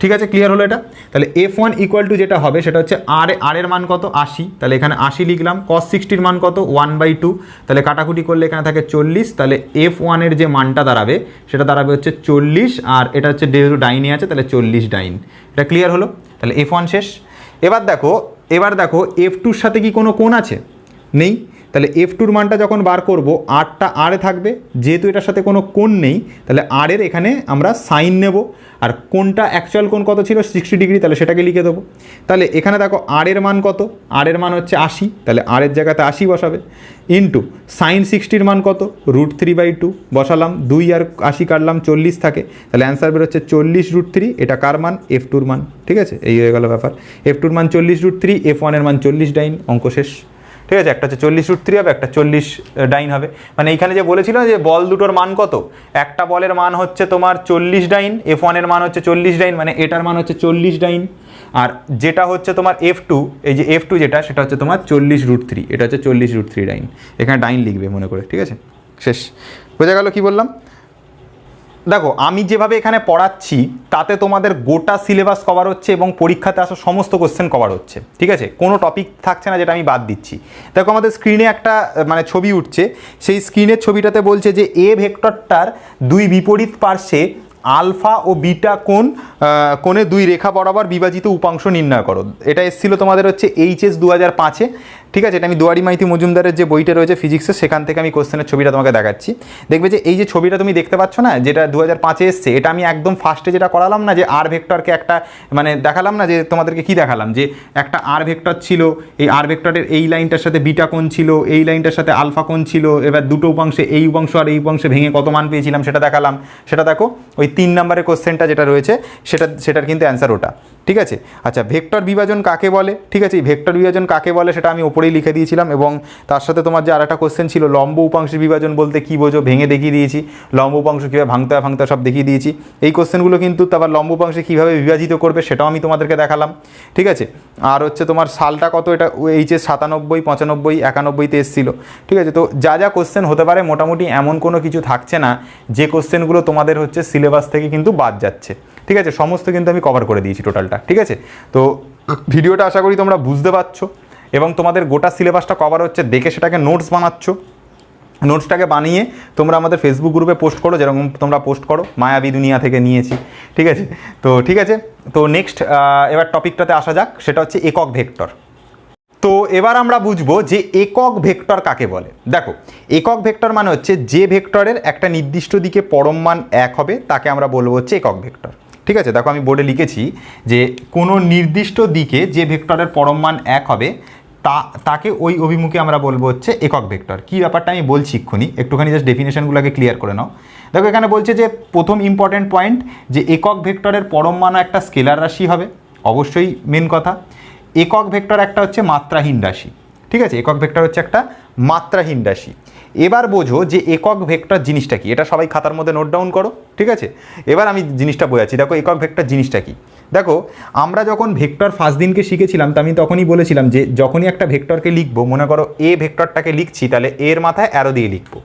ঠিক আছে, ক্লিয়ার হলো এটা? তাহলে F1 ইকুয়াল টু যেটা হবে সেটা হচ্ছে আর এর মান কত? 80, তাহলে এখানে 80 লিখলাম। cos 60-র মান কত? 1/2, তাহলে কাটাকুটি করলে এখানে থাকে 40, তাহলে F1 এর যে মানটা দাঁড়াবে সেটা দাঁড়াবে হচ্ছে 40, আর এটা হচ্ছে যেহেতু ডাইনে আছে তাহলে 40 ডাইন। এটা ক্লিয়ার হলো? তাহলে F1 শেষ। এবার দেখো F2-র সাথে কি কোনো কোণ আছে? নেই। তাহলে F2-র মানটা যখন বার করব, আরটা আরে থাকবে, যেহেতু এটার সাথে কোনো কোণ নেই তাহলে আরের এখানে আমরা সাইন নেব, আর কোণটা অ্যাকচুয়াল কোণ কত ছিল? 60 ডিগ্রি, তাহলে সেটাকে লিখে দেবো। তাহলে এখানে দেখো আর এর মান কত? আর এর মান হচ্ছে 80, তাহলে আর এর জায়গাতে 80 বসাবে, ইন্টু সাইন 60-র মান কত? √3/2 বসালাম, 2 আর 80 কাটলাম 40 থাকে, তাহলে অ্যান্সার বেরোচ্ছে 40√3। এটা কার মান? F2-র মান। ঠিক আছে, এই হয়ে গেল ব্যাপার। F2-র মান 40√3, F1 এর মান 40 ডাইন, অঙ্ক শেষ। ঠিক আছে, একটা হচ্ছে 40√3 হবে, একটা 40 ডাইন হবে। মানে এইখানে যে বলেছিল যে বল দুটোর মান কত, একটা বলের মান হচ্ছে তোমার 40 ডাইন, F1 এর মান হচ্ছে 40 ডাইন, মানে এটার মান হচ্ছে 40 ডাইন, আর যেটা হচ্ছে তোমার F2, এই যে F2 যেটা, সেটা হচ্ছে তোমার 40√3, এটা হচ্ছে 40√3 ডাইন। এখানে ডাইন লিখবে মনে করে। ঠিক আছে, শেষ। বোঝা গেল কি বললাম? দেখো আমি যেভাবে এখানে পড়াচ্ছি তাতে তোমাদের গোটা সিলেবাস কভার হচ্ছে এবং পরীক্ষাতে আসা সমস্ত কোশ্চেন কভার হচ্ছে। ঠিক আছে, কোনো টপিক থাকছে না যেটা আমি বাদ দিচ্ছি। দেখো আমাদের স্ক্রিনে একটা মানে ছবি উঠছে, সেই স্ক্রিনের ছবিটাতে বলছে যে এ ভেক্টরটার দুই বিপরীত পার্শ্বে আলফা ও বিটা কোণে দুই রেখা বরাবর বিভাজিত উপাংশ নির্ণয় করো। এটা এসেছিল তোমাদের হচ্ছে HS 2005-এ। ঠিক আছে, এটা আমি দুয়ারি মাইতি মজুমদারের যে বইটা রয়েছে ফিজিক্সের, সেখান থেকে আমি কোশ্চেনের ছবিটা তোমাকে দেখাচ্ছি। দেখবে যে এই যে ছবিটা তুমি দেখতে পাচ্ছ না, যেটা 2005-এ এসছে, এটা আমি একদম ফার্স্টে যেটা করালাম না, যে আর ভেক্টরকে একটা মানে দেখালাম না, যে তোমাদেরকে কি দেখালাম, যে একটা আর ভেক্টর ছিল, এই আর ভেক্টরের এই লাইনটার সাথে বিটা কোণ ছিল, এই লাইনটার সাথে আলফা কোণ ছিল, এবার দুটো উপাংশে এই উপাংশ আর এই উপাংশে ভেঙে কত মান পেয়েছিলাম সেটা দেখালাম। সেটা দেখো ওই 3 নম্বরের কোশ্চেনটা যেটা রয়েছে সেটার কিন্তু অ্যান্সার ওটা। ঠিক আছে, আচ্ছা ভেক্টর বিভাজন কাকে বলে? ঠিক আছে, এই ভেক্টর বিভাজন কাকে বলে সেটা আমি ওপরেই লিখে দিয়েছিলাম, এবং তার সাথে তোমার যে আরেকটা কোশ্চেন ছিল লম্ব উপাংশের বিভাজন বলতে কী বোঝো, ভেঙে দেখিয়ে দিয়েছি। লম্ব উপাংশ কীভাবে ভাঙতে সব দেখিয়ে দিয়েছি। এই কোশ্চেনগুলো কিন্তু তারপর লম্ব উপাংশে কীভাবে বিভাজিত করবে সেটাও আমি তোমাদেরকে দেখালাম। ঠিক আছে, আর হচ্ছে তোমার সালটা কত, এটা HS 97, 95, 91-তে এসেছিলো। ঠিক আছে, তো যা কোশ্চেন হতে পারে মোটামুটি এমন কোনো কিছু থাকছে না যে কোশ্চেনগুলো তোমাদের হচ্ছে সিলেবাস থেকে কিন্তু বাদ যাচ্ছে। ঠিক আছে, সমস্ত কিন্তু আমি কভার করে দিয়েছি টোটালটা। ঠিক আছে, তো ভিডিওটা আশা করি তোমরা বুঝতে পারছো, এবং তোমাদের গোটা সিলেবাসটা কভার হচ্ছে দেখে সেটাকে নোটস বানাচ্ছ। নোটসটাকে বানিয়ে তোমরা আমাদের ফেসবুক গ্রুপে পোস্ট করো, যেরকম তোমরা পোস্ট করো, মায়াবী দুনিয়া থেকে নিয়েছি। ঠিক আছে, তো নেক্সট এবার টপিকটাতে আসা যাক, সেটা হচ্ছে একক ভেক্টর। তো এবার আমরা বুঝবো যে একক ভেক্টর কাকে বলে। দেখো একক ভেক্টর মানে হচ্ছে যে ভেক্টরের একটা নির্দিষ্ট দিকে পরম মান 1 হবে তাকে আমরা বলবো হচ্ছে একক ভেক্টর। ঠিক আছে, দেখো আমি বোর্ডে লিখেছি যে কোনো নির্দিষ্ট দিকে যে ভেক্টরের পরম মান 1 হবে তাকে ওই অভিমুখে আমরা বলবো হচ্ছে একক ভেক্টর। কী ব্যাপারটা আমি বলছি এক্ষুনি, একটুখানি জাস্ট ডেফিনেশনগুলোকে ক্লিয়ার করে নাও। দেখো এখানে বলছে যে প্রথম ইম্পর্টেন্ট পয়েন্ট, যে একক ভেক্টরের পরম মানও একটা স্কেলার রাশি হবে, অবশ্যই মেন কথা। একক ভেক্টর একটা হচ্ছে মাত্রাহীন রাশি। ঠিক আছে, একক ভেক্টর হচ্ছে একটা মাত্রাহীন রাশি। এবার বোঝো যে একক ভেক্টর জিনিসটা কি, এটা সবাই খাতার মধ্যে নোট ডাউন করো। ঠিক আছে, এবার আমি জিনিসটা বোঝাচ্ছি। দেখো একক ভেক্টর জিনিসটা কি, দেখো আমরা যখন ভেক্টর ফার্স্ট দিনকে শিখেছিলাম তো আমি তখনই বলেছিলাম যে যখনই একটা ভেক্টরকে লিখবো, মনে করো এ ভেক্টরটাকে লিখছি, তাহলে এর মাথায় অ্যারো দিয়ে লিখবো।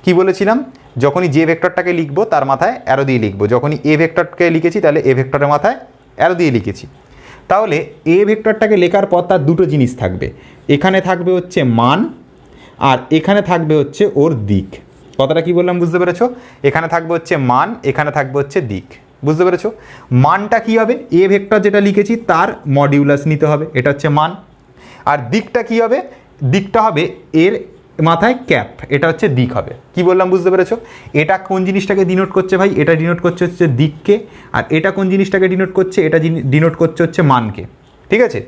কি বলেছিলাম, যখনই যে ভেক্টরটাকে লিখবো তার মাথায় অ্যারো দিয়ে লিখবো। যখনই এ ভেক্টরকে লিখেছি তাহলে এ ভেক্টরের মাথায় অ্যারো দিয়ে লিখেছি। তাহলে এ ভেক্টরটাকে লেখার পর তার দুটো জিনিস থাকবে, এখানে থাকবে হচ্ছে মান, আর এখানে থাকবে হচ্ছে ওর দিক। কথাটা কি বললাম বুঝতে পেরেছো? এখানে থাকবে হচ্ছে মান, এখানে থাকবে হচ্ছে দিক। বুঝতে পেরেছো? মানটা কি হবে, এ ভেক্টর যেটা লিখেছি তার মডিউলাস নিতে হবে, এটা হচ্ছে মান। আর দিকটা কি হবে, দিকটা হবে এর মাথায় ক্যাপ, এটা হচ্ছে দিক হবে। কি বললাম বুঝতে পেরেছো? এটা কোন জিনিসটাকে ডিনোট করছে ভাই, এটা ডিনোট করছে হচ্ছে দিককে, আর এটা কোন জিনিসটাকে ডিনোট করছে, এটা ডিনোট করছে হচ্ছে মানকে, ঠিক আছে?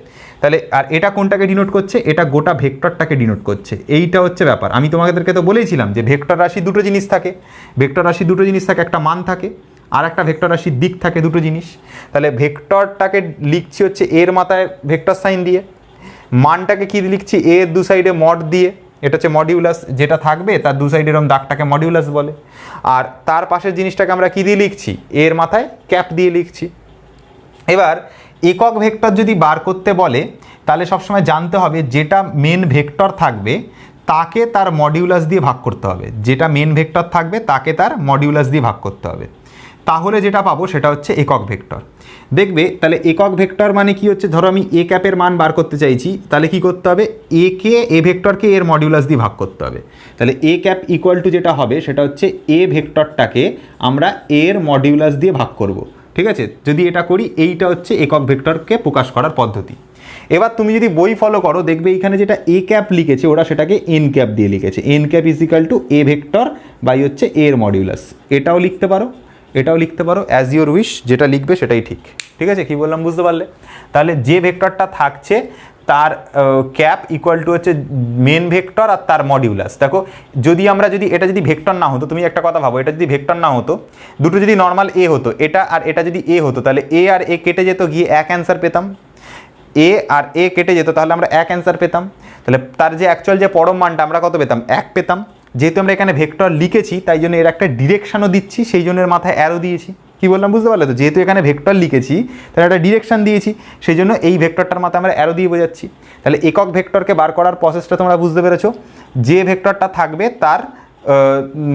তাহলে আর এটা কোনটাকে ডিনোট করছে, এটা গোটা ভেক্টরটাকে ডিনোট করছে, এইটা হচ্ছে ব্যাপার। আমি তোমাদেরকে তো বলেইছিলাম যে ভেক্টর রাশি দুটো জিনিস থাকে, ভেক্টর রাশি দুটো জিনিস থাকে, একটা মান থাকে আর একটা ভেক্টর রাশির দিক থাকে, দুটো জিনিস। তাহলে ভেক্টরটাকে লিখছি হচ্ছে এর মাথায় ভেক্টর সাইন দিয়ে, মানটাকে কি লিখছি এর দু সাইডে মড দিয়ে, এটা হচ্ছে মডিউলাস, যেটা থাকবে তার দু সাইডে এরকম দাগটাকে মডিউলাস বলে। আর তার পাশের জিনিসটাকে আমরা কি দিয়ে লিখছি, এর মাথায় ক্যাপ দিয়ে লিখছি। এবার একক ভেক্টর যদি বার করতে বলে তাহলে সবসময় জানতে হবে যেটা মেন ভেক্টর থাকবে তাকে তার মডিউলাস দিয়ে ভাগ করতে হবে, যেটা মেন ভেক্টর থাকবে তাকে তার মডিউলাস দিয়ে ভাগ করতে হবে, তাহলে যেটা পাবো সেটা হচ্ছে একক ভেক্টর। দেখবে তাহলে একক ভেক্টর মানে কি হচ্ছে, ধরো আমি এ ক্যাপের মান বার করতে চাইছি, তাহলে কি করতে হবে, এ ভেক্টরকে এর মডিউলাস দিয়ে ভাগ করতে হবে। তাহলে এ ক্যাপ ইকুয়াল টু যেটা হবে সেটা হচ্ছে এ ভেক্টরটাকে আমরা এর মডিউলাস দিয়ে ভাগ করব, ঠিক আছে? যদি এটা করি এইটা হচ্ছে একক ভেক্টরকে প্রকাশ করার পদ্ধতি। এবার তুমি যদি বই ফলো করো দেখবে এইখানে যেটা এ ক্যাপ লিখেছে ওরা সেটাকে এন ক্যাপ দিয়ে লিখেছে, N cap is equal to A vector by হচ্ছে এর মডিউলাস। এটাও লিখতে পারো, এটাও লিখতে পারো, অ্যাজ ইউর উইশ, যেটা লিখবে সেটাই ঠিক, ঠিক আছে? কি বললাম বুঝতে পারলে? তাহলে যে ভেক্টরটা থাকছে তার ক্যাপ ইকুয়াল টু হচ্ছে মেন ভেক্টর আর তার মডিউলাস। দেখো যদি এটা যদি ভেক্টর না হতো, তুমি একটা কথা ভাবো, এটা যদি ভেক্টর না হতো, দুটো যদি নর্মাল এ হতো, এটা আর এটা যদি এ হতো, তাহলে এ আর এ কেটে যেত, গিয়ে এক অ্যান্সার পেতাম, এ আর এ কেটে যেত, তাহলে আমরা এক অ্যান্সার পেতাম। তাহলে তার যে অ্যাকচুয়াল যে পরম মানটা আমরা কত পেতাম, এক পেতাম। যেহেতু আমরা এখানে ভেক্টর লিখেছি তাই জন্য এর একটা ডিরেকশানও দিচ্ছি, সেই জন্য এর মাথায় অ্যারো দিয়েছি। কি বললাম বুঝতে পারলে তো? যেহেতু এখানে ভেক্টর লিখেছি তাহলে একটা ডিরেকশান দিয়েছি, সেই জন্য এই ভেক্টরটার মাথায় আমরা অ্যারো দিয়ে বোঝাচ্ছি। তাহলে একক ভেক্টরকে বার করার প্রসেসটা তোমরা বুঝতে পেরেছো, যে ভেক্টরটা থাকবে তার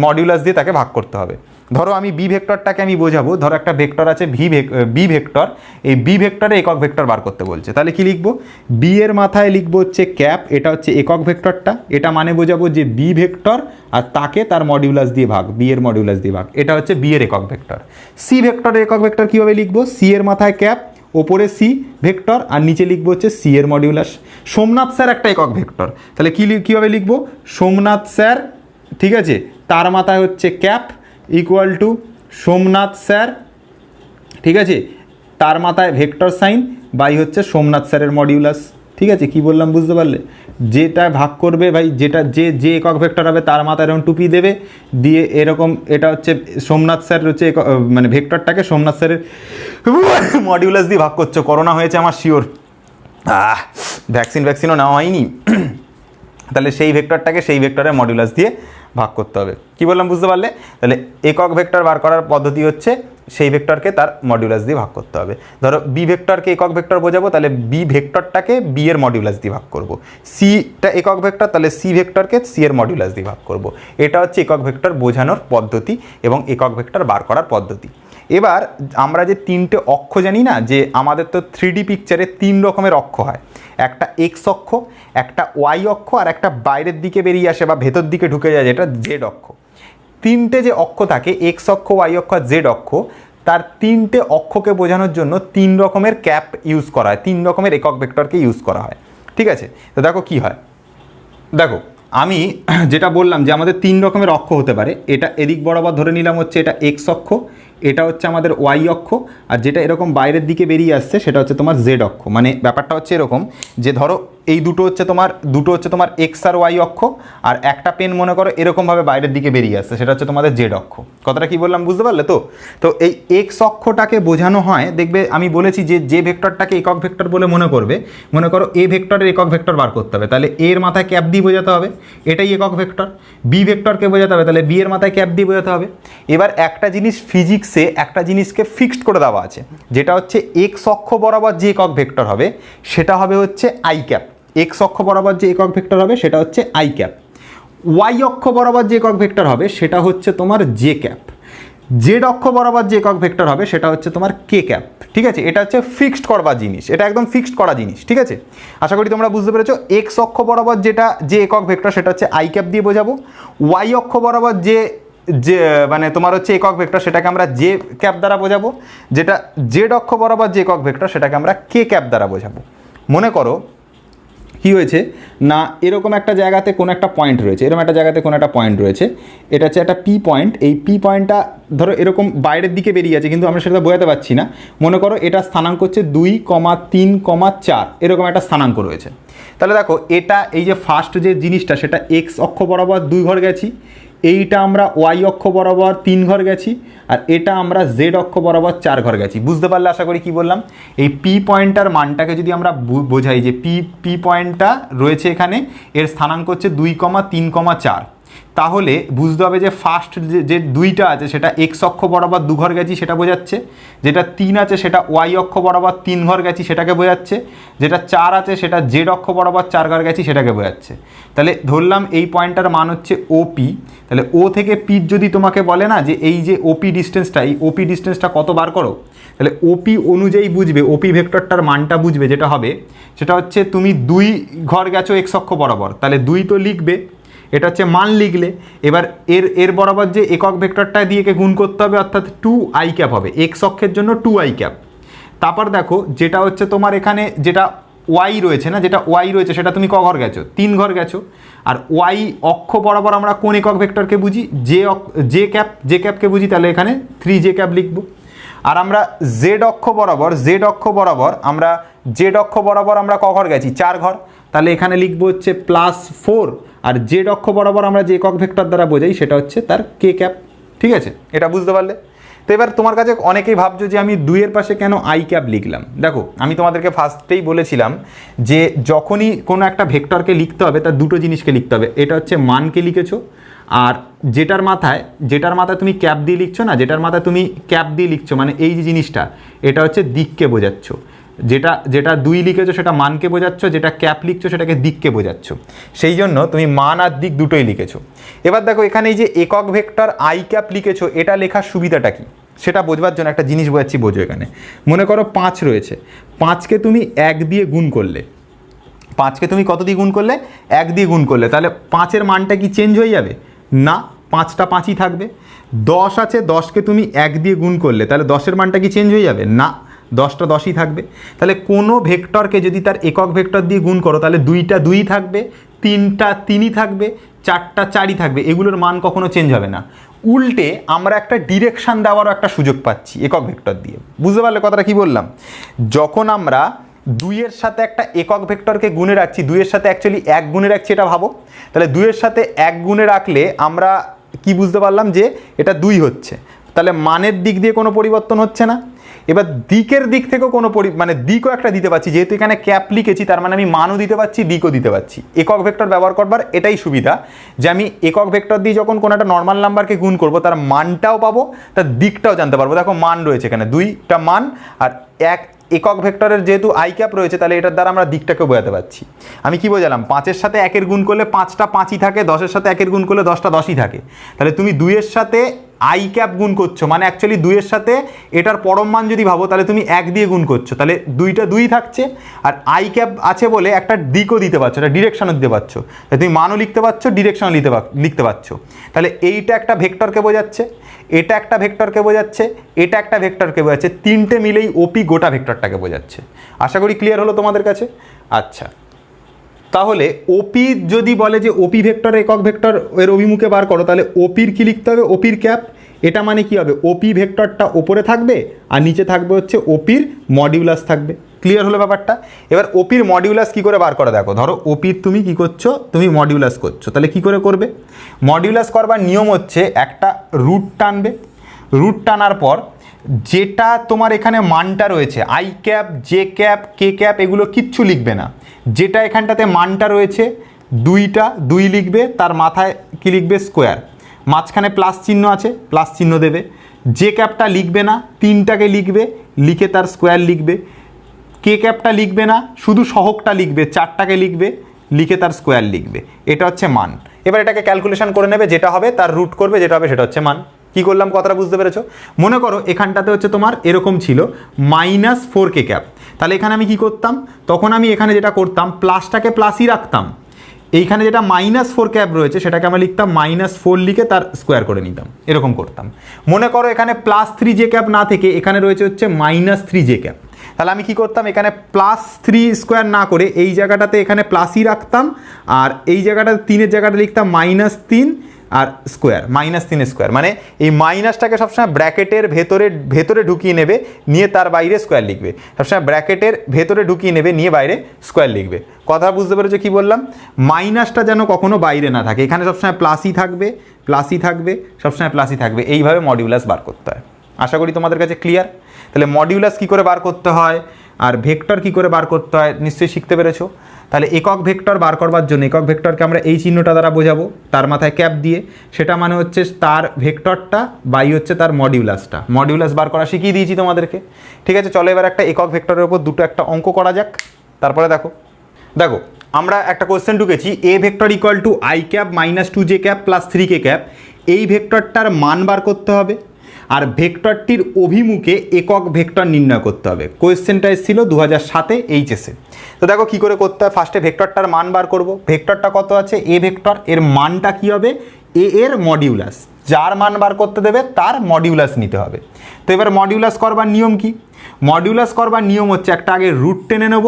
মডিউলাস দিয়ে তাকে ভাগ করতে হবে। ধরো আমি বি ভেক্টরটাকে আমি বোঝাবো, ধরো একটা ভেক্টর আছে বি ভেক্টর, এই বি ভেক্টরে একক ভেক্টর বার করতে বলছে, তাহলে কি লিখবো, বি এর মাথায় লিখবো হচ্ছে ক্যাপ, এটা হচ্ছে একক ভেক্টরটা, এটা মানে বোঝাবো যে বি ভেক্টর আর তাকে তার মডিউলাস দিয়ে ভাগ, বি এর মডিউলাস দিয়ে ভাগ, এটা হচ্ছে বি এর একক ভেক্টর। সি ভেক্টরের একক ভেক্টর কীভাবে লিখবো, সি এর মাথায় ক্যাপ, ওপরে সি ভেক্টর আর নিচে লিখবো হচ্ছে সি এর মডিউলাস। সোমনাথ স্যার একটা একক ভেক্টর, তাহলে কীভাবে লিখবো, সোমনাথ স্যার, ঠিক আছে, তার মাথায় হচ্ছে cap equal to Somnath sir, ঠিক আছে, তার মাথায় ভেক্টর সাইন বাই হচ্ছে সোমনাথ স্যারের মডিউলাস, ঠিক আছে? কি বললাম বুঝতে পারলে? যেটা ভাগ করবে ভাই, যেটা যে একক ভেক্টর হবে তার মাথায় এরকম টুপি দেবে, দিয়ে এরকম, এটা হচ্ছে সোমনাথ স্যার হচ্ছে মানে ভেক্টরটাকে সোমনাথ স্যারের মডিউলাস দিয়ে ভাগ করছো। করোনা হয়েছে আমার শিওর, ভ্যাকসিনও নেওয়া হয়নি, তাহলে সেই ভেক্টরটাকে সেই ভেক্টরের মডিউলাস দিয়ে ভাগ করতে হবে। কি বললাম বুঝতে পারলে? তাহলে একক ভেক্টর বার করার পদ্ধতি হচ্ছে সেই ভেক্টরকে তার মডিউলাস দিয়ে ভাগ করতে হবে। ধরো বি ভেক্টরকে একক ভেক্টর বোঝাবো, তাহলে বি ভেক্টরটাকে বি এর মডিউলাস দিয়ে ভাগ করব। সিটা একক ভেক্টর, তাহলে সি ভেক্টরকে সি এর মডিউলাস দিয়ে ভাগ করব। এটা হচ্ছে একক ভেক্টর বোঝানোর পদ্ধতি এবং একক ভেক্টর বার করার পদ্ধতি। এবার আমরা যে তিনটে অক্ষ জানি না, যে আমাদের তো 3D পিকচারে 3 রকমের অক্ষ হয়, একটা এক্স অক্ষ, একটা ওয়াই অক্ষ, আর একটা বাইরের দিকে বেরিয়ে আসে বা ভেতর দিকে ঢুকে যায় যেটা জেড অক্ষ। তিনটে যে অক্ষ থাকে, এক্স অক্ষ, ওয়াই অক্ষ আর জেড অক্ষ, তার তিনটে অক্ষকে বোঝানোর জন্য 3 রকমের ক্যাপ ইউজ করা হয়, 3 রকমের একক ভেক্টরকে ইউজ করা হয়, ঠিক আছে? তো দেখো কি হয়, দেখো আমি যেটা বললাম যে আমাদের 3 রকমের অক্ষ হতে পারে, এটা এদিক বরাবর ধরে নিলাম হচ্ছে এটা এক্স অক্ষ, এটা হচ্ছে আমাদের ওয়াই অক্ষ, আর যেটা এরকম বাইরের দিকে বেরিয়ে আসছে সেটা হচ্ছে তোমার জেড অক্ষ। মানে ব্যাপারটা হচ্ছে এরকম যে ধরো এই দুটো হচ্ছে তোমার এক্স আর ওয়াই অক্ষ, আর একটা পেন মনে করো এরকমভাবে বাইরের দিকে বেরিয়ে আসছে, সেটা হচ্ছে তোমাদের জেড অক্ষ। কথাটা কি বললাম বুঝতে পারলে তো? তো এই এক্স অক্ষটাকে বোঝানো হয়, দেখবে আমি বলেছি যে ভেক্টরটাকে একক ভেক্টর বলে মনে করো এ ভেক্টরের একক ভেক্টর বার করতে হবে, তাহলে এর মাথায় ক্যাপ দিয়ে বোঝাতে হবে, এটাই একক ভেক্টর। বি ভেক্টরকে বোঝাতে হবে, তাহলে বি এর মাথায় ক্যাপ দিয়ে বোঝাতে হবে। এবার একটা জিনিস ফিজিক্সে একটা জিনিসকে ফিক্সড করে দেওয়া আছে, যেটা হচ্ছে এক্স অক্ষ বরাবর যে একক ভেক্টর হবে সেটা হবে হচ্ছে আই ক্যাপ। এক্স অক্ষ বরাবর যে একক ভেক্টর হবে সেটা হচ্ছে আই ক্যাপ। ওয়াই অক্ষ বরাবর যে একক ভেক্টর হবে সেটা হচ্ছে তোমার জে ক্যাপ। জেড অক্ষ বরাবর যে একক ভেক্টর হবে সেটা হচ্ছে তোমার কে ক্যাপ, ঠিক আছে? এটা হচ্ছে ফিক্সড করবার জিনিস, এটা একদম ফিক্সড করা জিনিস, ঠিক আছে? আশা করি তোমরা বুঝতে পেরেছো। এক্স অক্ষ বরাবর যে একক ভেক্টর সেটা হচ্ছে আই ক্যাপ দিয়ে বোঝাবো। ওয়াই অক্ষ বরাবর যে মানে তোমার হচ্ছে একক ভেক্টর সেটাকে আমরা জে ক্যাপ দ্বারা বোঝাবো। যেটা জেড অক্ষ বরাবর যে একক ভেক্টর সেটাকে আমরা কে ক্যাপ দ্বারা বোঝাবো। মনে করো কি হয়েছে না, এরকম একটা জায়গাতে কোনো একটা পয়েন্ট রয়েছে, এরকম একটা জায়গাতে কোনো একটা পয়েন্ট রয়েছে, এটা হচ্ছে একটা পি পয়েন্ট। এই পি পয়েন্টটা ধরো এরকম বাইরের দিকে বেরিয়ে আছে, কিন্তু আমরা সেটা বোঝাতে পারছি না। মনে করো এটা স্থানাঙ্ক হচ্ছে 2,3,4, এরকম একটা স্থানাঙ্ক রয়েছে। তাহলে দেখো এটা এই যে ফার্স্ট যে জিনিসটা সেটা এক্স অক্ষ বরাবর 2 ঘর গেছি, এইটা আমরা ওয়াই অক্ষ বরাবর 3 ঘর গেছি, আর এটা আমরা জেড অক্ষ বরাবর 4 ঘর গেছি। বুঝতে পারলে আশা করি কি বললাম? এই পি পয়েন্টটার মানটাকে যদি আমরা বোঝাই যে পি পয়েন্টটা রয়েছে এখানে, এর স্থানাঙ্ক হচ্ছে 2,3,4, তাহলে বুঝতে হবে যে ফার্স্ট যে 2টা আছে সেটা এক্স অক্ষ বরাবর 2 ঘর গেছি সেটা বোঝাচ্ছে, যেটা 3 আছে সেটা ওয়াই অক্ষ বরাবর 3 ঘর গেছি সেটাকে বোঝাচ্ছে, যেটা 4 আছে সেটা জেড অক্ষ বরাবর 4 ঘর গেছি সেটাকে বোঝাচ্ছে। তাহলে ধরলাম এই পয়েন্টটার মান হচ্ছে ওপি। তাহলে ও থেকে পি যদি তোমাকে বলে না যে এই যে ওপি ডিস্টেন্সটা, এই ওপি ডিস্টেন্সটা কত বার করো, তাহলে ওপি অনুযায়ী বুঝবে, ওপি ভেক্টরটার মানটা বুঝবে, যেটা হবে সেটা হচ্ছে তুমি 2 ঘর গেছো এক্স অক্ষ বরাবর, তাহলে 2 তো লিখবে, এটা হচ্ছে মান লিখলে। এবার এর বরাবর যে একক ভেক্টরটা দিয়ে গুণ করতে হবে, অর্থাৎ 2i ক্যাপ হবে, এক্স অক্ষের জন্য 2i ক্যাপ। তারপর দেখো যেটা হচ্ছে তোমার এখানে যেটা ওয়াই রয়েছে না, যেটা ওয়াই রয়েছে সেটা তুমি ক ঘর গেছো, 3 ঘর গেছো। আর ওয়াই অক্ষ বরাবর আমরা কোন একক ভেক্টরকে বুঝি, জে ক্যাপকে বুঝি, তাহলে এখানে 3j ক্যাপ লিখবো। আর আমরা জেড অক্ষ বরাবর আমরা ক ঘর গেছি, 4 ঘর, তাহলে এখানে লিখবো হচ্ছে +4। আর জেড অক্ষ বরাবর আমরা যে একক ভেক্টর দ্বারা বোঝাই সেটা হচ্ছে তার কে ক্যাপ। ঠিক আছে, এটা বুঝতে পারলে? তো এবার তোমার কাছে অনেকেই ভাবছো যে আমি 2 এর পাশে কেন আই ক্যাপ লিখলাম। দেখো আমি তোমাদেরকে ফার্স্টেই বলেছিলাম যে যখনই কোনো একটা ভেক্টরকে লিখতে হবে তার দুটো জিনিসকে লিখতে হবে, এটা হচ্ছে মানকে লিখেছো, আর যেটার মাথায় তুমি ক্যাপ দিয়ে লিখছো না, যেটার মাথায় তুমি ক্যাপ দিয়ে লিখছো, মানে এই যে জিনিসটা, এটা হচ্ছে দিককে বোঝাচ্ছ। যেটা 2 লিখেছো সেটা মানকে বোঝাচ্ছ, যেটা ক্যাপ লিখছো সেটাকে দিককে বোঝাচ্ছ, সেই জন্য তুমি মান আর দিক দুটোই লিখেছো। এবার দেখো এখানে এই যে একক ভেক্টর আই ক্যাপ লিখেছো, এটা লেখার সুবিধাটা কি সেটা বোঝবার জন্য একটা জিনিস বোঝাচ্ছি, বোঝো। এখানে মনে করো 5 রয়েছে, 5কে তুমি 1 দিয়ে গুণ করলে, 5কে তুমি কত দিয়ে গুণ করলে, 1 দিয়ে গুণ করলে, তাহলে 5-এর মানটা কি চেঞ্জ হয়ে যাবে? না, 5টা 5ই থাকবে। 10 আছে, 10কে তুমি 1 দিয়ে গুণ করলে, তাহলে 10-এর মানটা কি চেঞ্জ হয়ে যাবে? না, 10টা 10ই থাকবে। তাহলে কোনো ভেক্টরকে যদি তার একক ভেক্টর দিয়ে গুণ করো, তাহলে 2টা 2ই থাকবে, 3টা 3ই থাকবে, 4টা 4ই থাকবে, এগুলোর মান কখনো চেঞ্জ হবে না। উল্টে আমরা একটা ডিরেকশান দেওয়ারও একটা সুযোগ পাচ্ছি একক ভেক্টর দিয়ে। বুঝতে পারলে কথাটা কি বললাম? যখন আমরা 2 এর সাথে একটা একক ভেক্টরকে গুণে রাখছি, 2 এর সাথে অ্যাকচুয়ালি 1 গুণে রাখছি, এটা ভাবো। তাহলে 2 এর সাথে 1 গুণে রাখলে আমরা কি বুঝতে পারলাম যে এটা 2 হচ্ছে, তাহলে মানের দিক দিয়ে কোনো পরিবর্তন হচ্ছে না। এবার দিকের দিক থেকেও কোনো দিকও একটা দিতে পারছি, যেহেতু এখানে ক্যাপ লিখেছি তার মানে আমি মানও দিতে পারছি, দিকও দিতে পারছি। একক ভেক্টর ব্যবহার করবার এটাই সুবিধা যে আমি একক ভেক্টর দিয়ে যখন কোনো একটা নর্মাল নাম্বারকে গুণ করব, তার মানটাও পাবো, তার দিকটাও জানতে পারবো। দেখো মান রয়েছে এখানে 2টা মান, আর একক ভেক্টরের যেহেতু আই ক্যাপ রয়েছে, তাহলে এটার দ্বারা আমরা দিকটাকে বোঝাতে পারছি। আমি কি বোঝালাম? 5-এর সাথে 1-এর গুণ করলে 5টা 5ই থাকে, 10-এর সাথে 1-এর গুণ করলে 10টা 10ই থাকে। তাহলে তুমি 2-এর সাথে আই ক্যাপ গুণ করছো, মানে অ্যাকচুয়ালি 2-এর সাথে এটার পরম মান যদি ভাবো, তাহলে তুমি 1 দিয়ে গুণ করছো, তাহলে 2টা 2ই থাকছে। আর আই ক্যাপ আছে বলে একটা দিকও দিতে পারছো, একটা ডিরেকশনও দিতে পারছো, তুমি মানও লিখতে পারছো, ডিরেকশনও লিখতে পারছো। তাহলে এইটা একটা ভেক্টরকে বোঝাচ্ছে, এটা একটা ভেক্টরকে বোঝাচ্ছে, এটা একটা ভেক্টরকে বোঝাচ্ছে, 3টে মিলেই ওপি গোটা ভেক্টরটাকে বোঝাচ্ছে। আশা করি ক্লিয়ার হলো তোমাদের কাছে? আচ্ছা, তাহলে ওপি যদি বলে যে ওপি ভেক্টর একক ভেক্টর এর অভিমুখে বার করো, তাহলে ওপির কি লিখতে হবে? ওপির ক্যাপ। এটা মানে কি হবে? ওপি ভেক্টরটা ওপরে থাকবে আর নিচে থাকবে হচ্ছে ওপির মডিউলাস থাকবে। ক্লিয়ার হলো ব্যাপারটা? এবার ওপির মডিউলাস কি করে বার করা, দেখো ধরো ওপির তুমি কি করছো, তুমি মডিউলাস করছো, তাহলে কি করে করবে? মডিউলাস করবার নিয়ম হচ্ছে একটা রুট টানবে, রুট টানার পর যেটা তোমার এখানে মানটা রয়েছে, I cap, J cap, K cap, এগুলো কিচ্ছু লিখবে না। যেটা এখানটাতে মানটা রয়েছে 2টা 2 লিখবে, তার মাথায় কি লিখবে? স্কোয়ার, মাঝখানে প্লাস চিহ্ন আছে, প্লাস চিহ্ন দেবে। জে ক্যাপটা লিখবে না, 3টাকে লিখবে, লিখে তার স্কোয়ার লিখবে। কে ক্যাপটা লিখবে না, শুধু সহগটা লিখবে, 4টাকে লিখবে, লিখে তার স্কোয়ার লিখবে। এটা হচ্ছে মান। এবার এটাকে ক্যালকুলেশন করে নেবে, যেটা হবে তার রুট করবে, যেটা হবে সেটা হচ্ছে মান। কি করলাম কথাটা বুঝতে পেরেছো? মনে করো এখানটাতে হচ্ছে তোমার এরকম ছিল -4 কে ক্যাপ, তাহলে এখানে আমি কি করতাম? তখন আমি এখানে যেটা করতাম, প্লাসটাকে প্লাসই রাখতাম, এইখানে যেটা -4 ক্যাপ রয়েছে সেটাকে আমরা লিখতাম -4 লিখে তার স্কোয়ার করে নিতাম, এরকম করতাম। মনে করো এখানে +3j ক্যাপ না থেকে এখানে রয়েছে হচ্ছে -3j ক্যাপ, তাহলে আমি কি করতাম, এখানে +3² না করে এই জায়গাটাতে এখানে প্লাসই রাখতাম, আর এই জায়গাটাতে 3-এর জায়গাটা লিখতাম -3 আর স্কোয়ার, -3 স্কোয়ার, মানে এই মাইনাসটাকে সবসময় ব্র্যাকেটের ভেতরে ঢুকিয়ে নেবে, নিয়ে তার বাইরে স্কোয়ার লিখবে। সবসময় ব্র্যাকেটের ভেতরে ঢুকিয়ে নেবে, নিয়ে বাইরে স্কোয়ার লিখবে। কথা বুঝতে পেরেছো কি বললাম? মাইনাসটা যেন কখনো বাইরে না থাকে, এখানে সবসময় প্লাসই থাকবে, সবসময় প্লাসই থাকবে। এইভাবে মডিউলাস বার করতে হয়। আশা করি তোমাদের কাছে ক্লিয়ার। তাহলে মডিউলাস কী করে বার করতে হয় আর ভেক্টর কী করে বার করতে হয় নিশ্চয়ই শিখতে পেরেছো। তাহলে একক ভেক্টর বার করবার জন্য একক ভেক্টরকে আমরা এই চিহ্নটা দ্বারা বোঝাবো, তার মাথায় ক্যাপ দিয়ে। সেটা মানে হচ্ছে তার ভেক্টরটা বাই হচ্ছে তার মডিউলাসটা। মডিউলাস বার করা শিখিয়ে দিয়েছি তোমাদেরকে। ঠিক আছে, চলো এবার একটা একক ভেক্টরের উপর দুটো একটা অঙ্ক করা যাক। তারপরে দেখো আমরা একটা কোশ্চেন ঢুকেছি, এ vector equal to i cap -2j cap +3k cap. এই ভেক্টরটার মান বার করতে হবে আর ভেক্টরটির অভিমুখে একক ভেক্টর নির্ণয় করতে হবে। কোয়েশ্চেনটা এসেছিল 2007-এ এইচএসে। তো দেখো কী করে করতে হয়। ফার্স্টে ভেক্টরটার মান বার করব। ভেক্টরটা কত আছে, এ ভেক্টর, এর মানটা কী হবে, এ এর মডিউলাস। যার মান বার করতে দেবে তার মডিউলাস নিতে হবে। তো এবার মডিউলাস করবার নিয়ম কি? মডিউলাস করবার নিয়ম হচ্ছে একটা আগে রুট টেনে নেব,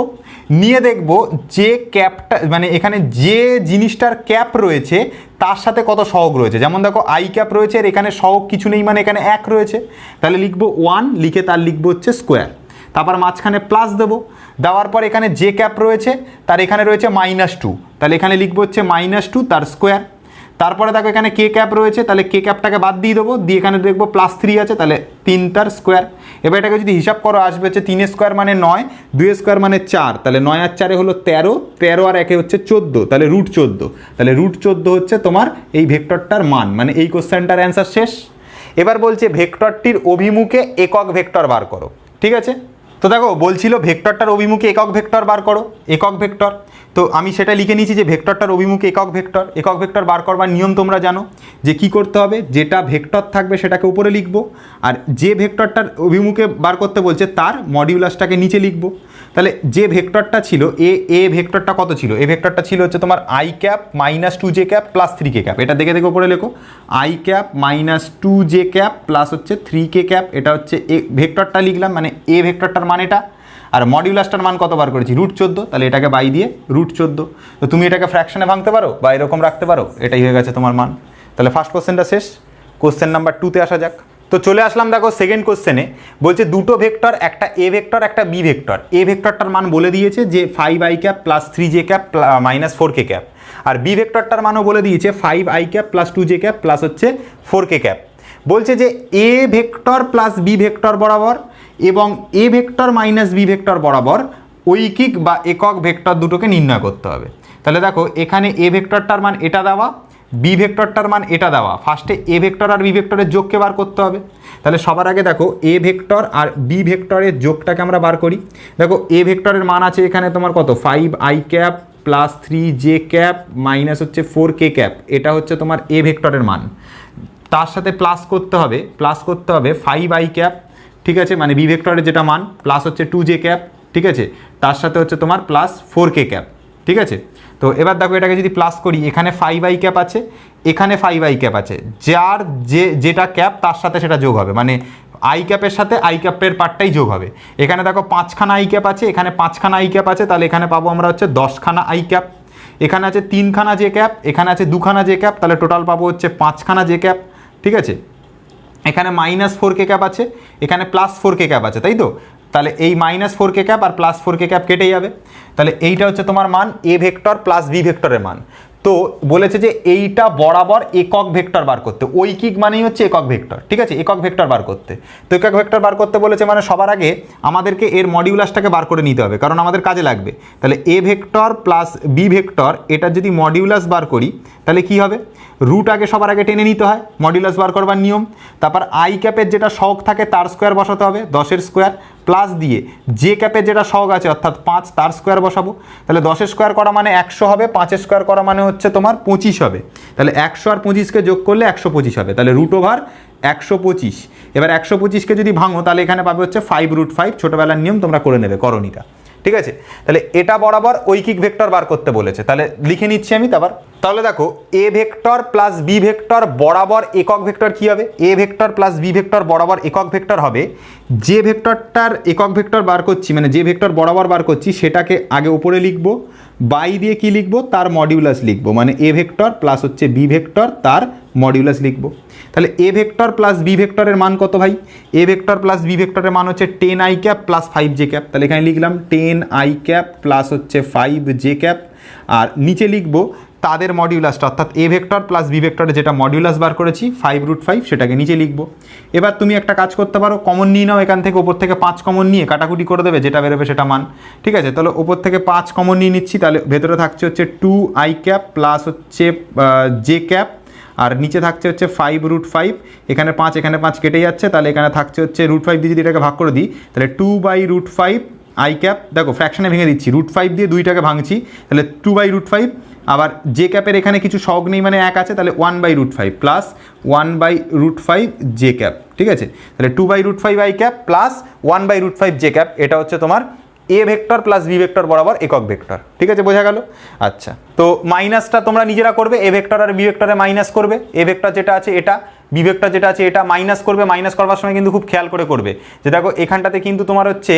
নিয়ে দেখব যে ক্যাপটা মানে এখানে যে জিনিসটার ক্যাপ রয়েছে তার সাথে কত সহগ রয়েছে। যেমন দেখো i ক্যাপ রয়েছে, আর এখানে সহগ কিছু নেই, মানে এখানে 1 রয়েছে, তাহলে লিখবো 1, লিখে তার লিখবো হচ্ছে স্কোয়ার। তারপর মাঝখানে প্লাস দেবো, দেওয়ার পর এখানে যে ক্যাপ রয়েছে তার এখানে রয়েছে -2, তাহলে এখানে লিখবো হচ্ছে -2 তার স্কোয়ার। তারপরে দেখো এখানে কে ক্যাপ রয়েছে, তাহলে কে ক্যাপটাকে বাদ দিয়ে দেবো, দিয়ে এখানে দেখবো +3 আছে, তাহলে 3 তার স্কোয়ার। এবার এটাকে যদি হিসাব করো আসবে হচ্ছে 3 স্কোয়ার মানে 9, 2 স্কোয়ার মানে 4, তাহলে 9 আর 4 হলো 13, 13 আর 1 হচ্ছে 14, তাহলে √14, তাহলে √14 হচ্ছে তোমার এই ভেক্টরটার মান, মানে এই কোশ্চেনটার অ্যান্সার শেষ। এবার বলছে ভেক্টরটির অভিমুখে একক ভেক্টর বার করো। ঠিক আছে, তো দেখো বলছিল ভেক্টরটার অভিমুখে একক ভেক্টর বার করো, একক ভেক্টর। তো আমি সেটা লিখে নিয়েছি যে ভেক্টরটার অভিমুখে একক ভেক্টর বার করবার নিয়ম তোমরা জানো যে কি করতে হবে, যেটা ভেক্টর থাকবে সেটাকে উপরে লিখব, আর যে ভেক্টরটার অভিমুখে বার করতে বলছে তার মডিউলাসটাকে নিচে লিখব। তাহলে যে ভেক্টরটা ছিল এ ভেক্টরটা কত ছিল, এ ভেক্টরটা ছিল হচ্ছে তোমার i cap -2j cap +3k cap. এটা দেখে উপরে লেখো, i cap -2j cap plus হচ্ছে 3k ক্যাপ। এটা হচ্ছে এ ভেক্টরটা লিখলাম, মানে এ ভেক্টরটার মান এটা, আর মডিউলাসটার মান কত বার করেছি, √14, তাহলে এটাকে বাই দিয়ে √14। তো তুমি এটাকে ফ্র্যাকশনে ভাঙতে পারো বা এরকম রাখতে পারো, এটাই হয়ে গেছে তোমার মান। তাহলে ফার্স্ট কোশ্চেনটা শেষ। কোশ্চেন নাম্বার 2-তে আসা যাক। তো চলে আসলাম দেখো সেকেন্ড কোশ্চেনে, বলছে দুটো ভেক্টর, একটা এ ভেক্টর একটা বি ভেক্টর। এ ভেক্টরটার মান বলে দিয়েছে যে 5i cap +3j cap -4k cap, আর বি ভেক্টরটার মানও বলে দিয়েছে 5i cap +2j cap plus হচ্ছে 4k ক্যাপ। বলছে যে A vector plus B vector বরাবর এবং এ ভেক্টর - বি ভেক্টর বরাবর ঐকিক বা একক ভেক্টর দুটোকে নির্ণয় করতে হবে। তাহলে দেখো এখানে এ ভেক্টরটার মান এটা দেওয়া, বি ভেক্টরটার মান এটা দেওয়া। ফার্স্টে এ ভেক্টর আর বি ভেক্টরের যোগকে বার করতে হবে। তাহলে সবার আগে দেখো এ ভেক্টর আর বি ভেক্টরের যোগটাকে আমরা বার করি। দেখো এ ভেক্টরের মান আছে এখানে তোমার কত, 5i cap +3j cap minus হচ্ছে 4k ক্যাপ। এটা হচ্ছে তোমার এ ভেক্টরের মান। তার সাথে প্লাস করতে হবে 5i ক্যাপ, ঠিক আছে, মানে বি ভেক্টরের যেটা মান, প্লাস হচ্ছে 2j ক্যাপ, ঠিক আছে, তার সাথে হচ্ছে তোমার প্লাস 4k ক্যাপ, ঠিক আছে। তো এবার দেখো এটাকে যদি প্লাস করি, এখানে 5i ক্যাপ আছে, এখানে 5i ক্যাপ আছে, যার যেটা ক্যাপ তার সাথে সেটা যোগ হবে, মানে আই ক্যাপের সাথে আই ক্যাপের পার্টটাই যোগ হবে। এখানে দেখো 5খানা আই ক্যাপ আছে, এখানে 5খানা আই ক্যাপ আছে, তাহলে এখানে পাবো আমরা হচ্ছে 10খানা আই ক্যাপ। এখানে আছে 3খানা জে ক্যাপ, এখানে আছে 2খানা জে ক্যাপ, তাহলে টোটাল পাবো হচ্ছে 5খানা জে ক্যাপ, ঠিক আছে। এখানে -4k ক্যাপ আছে, এখানে +4k ক্যাপ আছে, তাই তো। তাহলে এই -4k ক্যাপ আর +4k ক্যাপ কেটে যাবে। তাহলে এইটা হচ্ছে তোমার মান এ ভেক্টর প্লাস বি ভেক্টরের মান। তো বলেছে যে এইটা বরাবর একক ভেক্টর বার করতে, ঐকিক মানেই হচ্ছে একক ভেক্টর, ঠিক আছে, একক ভেক্টর বার করতে। তো একক ভেক্টর বার করতে বলেছে মানে সবার আগে আমাদেরকে এর মডিউলাসটাকে বার করে নিতে হবে, কারণ আমাদের কাজে লাগবে। তাহলে A vector plus B vector, এটা যদি মডিউলাস বার করি তাহলে কি হবে, রুট আগে সবার আগে টেনে নিতে হয়, মডিউলাস বার করবার নিয়ম। তারপর আই ক্যাপের যেটা সহগ থাকে তার স্কোয়ার বসাতে হবে, 10-এর স্কোয়ার, প্লাস দিয়ে যে ক্যাপের যেটা সহগ আছে অর্থাৎ 5 তার স্কোয়ার বসাবো। তাহলে 10-এর স্কোয়ার করা মানে 100 হবে, 5-এর স্কোয়ার করা মানে হচ্ছে তোমার 25 হবে। তাহলে 100 আর 25কে যোগ করলে 125 হবে, তাহলে √125। এবার 125কে যদি ভাঙো তাহলে এখানে পাবে হচ্ছে 5√5, ছোটোবেলার নিয়ম তোমরা করে নেবে করণীটা, ঠিক আছে, তাহলে এটা বরাবর ঐকিক ভেক্টর বার করতে বলেছে, তাহলে লিখে নিচ্ছি আমি। তাহলে দেখো A vector plus B vector বরাবর একক ভেক্টর কি হবে? A vector plus B vector বরাবর একক ভেক্টর হবে, যে ভেক্টরটার একক ভেক্টর বার করছি মানে যে ভেক্টর বরাবর বার করছি সেটাকে আগে উপরে লিখব, বাই দিয়ে কি লিখব? তার মডিউলাস লিখব, মানে এ ভেক্টর প্লাস হচ্ছে বি ভেক্টর তার মডিউলাস লিখব। তাহলে এ ভেক্টর প্লাস বি ভেক্টরের মান কত ভাই? এ ভেক্টর প্লাস বি ভেক্টরের মান হচ্ছে 10 i cap plus 5 j cap. তাহলে এখানে লিখলাম 10 i ক্যাপ প্লাস হচ্ছে 5 j ক্যাপ, আর নিচে লিখব তাদের মডিউলাসটা, অর্থাৎ এ ভেক্টর প্লাস বি ভেক্টরে যেটা মডিউলাস বার করেছি 5√5 সেটাকে নিচে লিখব। এবার তুমি একটা কাজ করতে পারো, কমন নিয়ে নাও এখান থেকে, ওপর থেকে 5 কমন নিয়ে কাটাকুটি করে দেবে, যেটা বেরোবে সেটা মান। ঠিক আছে, তাহলে ওপর থেকে 5 কমন নিয়ে নিচ্ছি, তাহলে ভেতরে থাকছে হচ্ছে 2 i ক্যাপ প্লাস হচ্ছে j ক্যাপ, আর নিচে থাকছে হচ্ছে 5√5, এখানে 5 কেটে যাচ্ছে, তাহলে এখানে থাকছে হচ্ছে √5 দিয়ে যদি এটাকে ভাগ করে দিই তাহলে 2/√5 i ক্যাপ। দেখো ফ্র্যাকশনে ভেঙে দিচ্ছি, √5 দিয়ে 2টাকে ভাঙছি, তাহলে 2/√5, আবার জে ক্যাপের এখানে কিছু সহগ নেই মানে 1 আছে, তাহলে 1/√5 প্লাস 1/√5 জে ক্যাপ। ঠিক আছে, তাহলে 2/√5 i cap plus 1/√5 J cap, এটা হচ্ছে তোমার A vector plus B vector বরাবর একক ভেক্টর। ঠিক আছে, বোঝা গেল? আচ্ছা, তো মাইনাসটা তোমরা নিজেরা করবে, এ ভেক্টর আর বি ভেক্টরে মাইনাস করবে, এ ভেক্টর যেটা আছে এটা, বি ভেক্টর যেটা আছে এটা মাইনাস করবে। মাইনাস করবার সময় কিন্তু খুব খেয়াল করে করবে, যে দেখো এখানটাতে কিন্তু তোমার হচ্ছে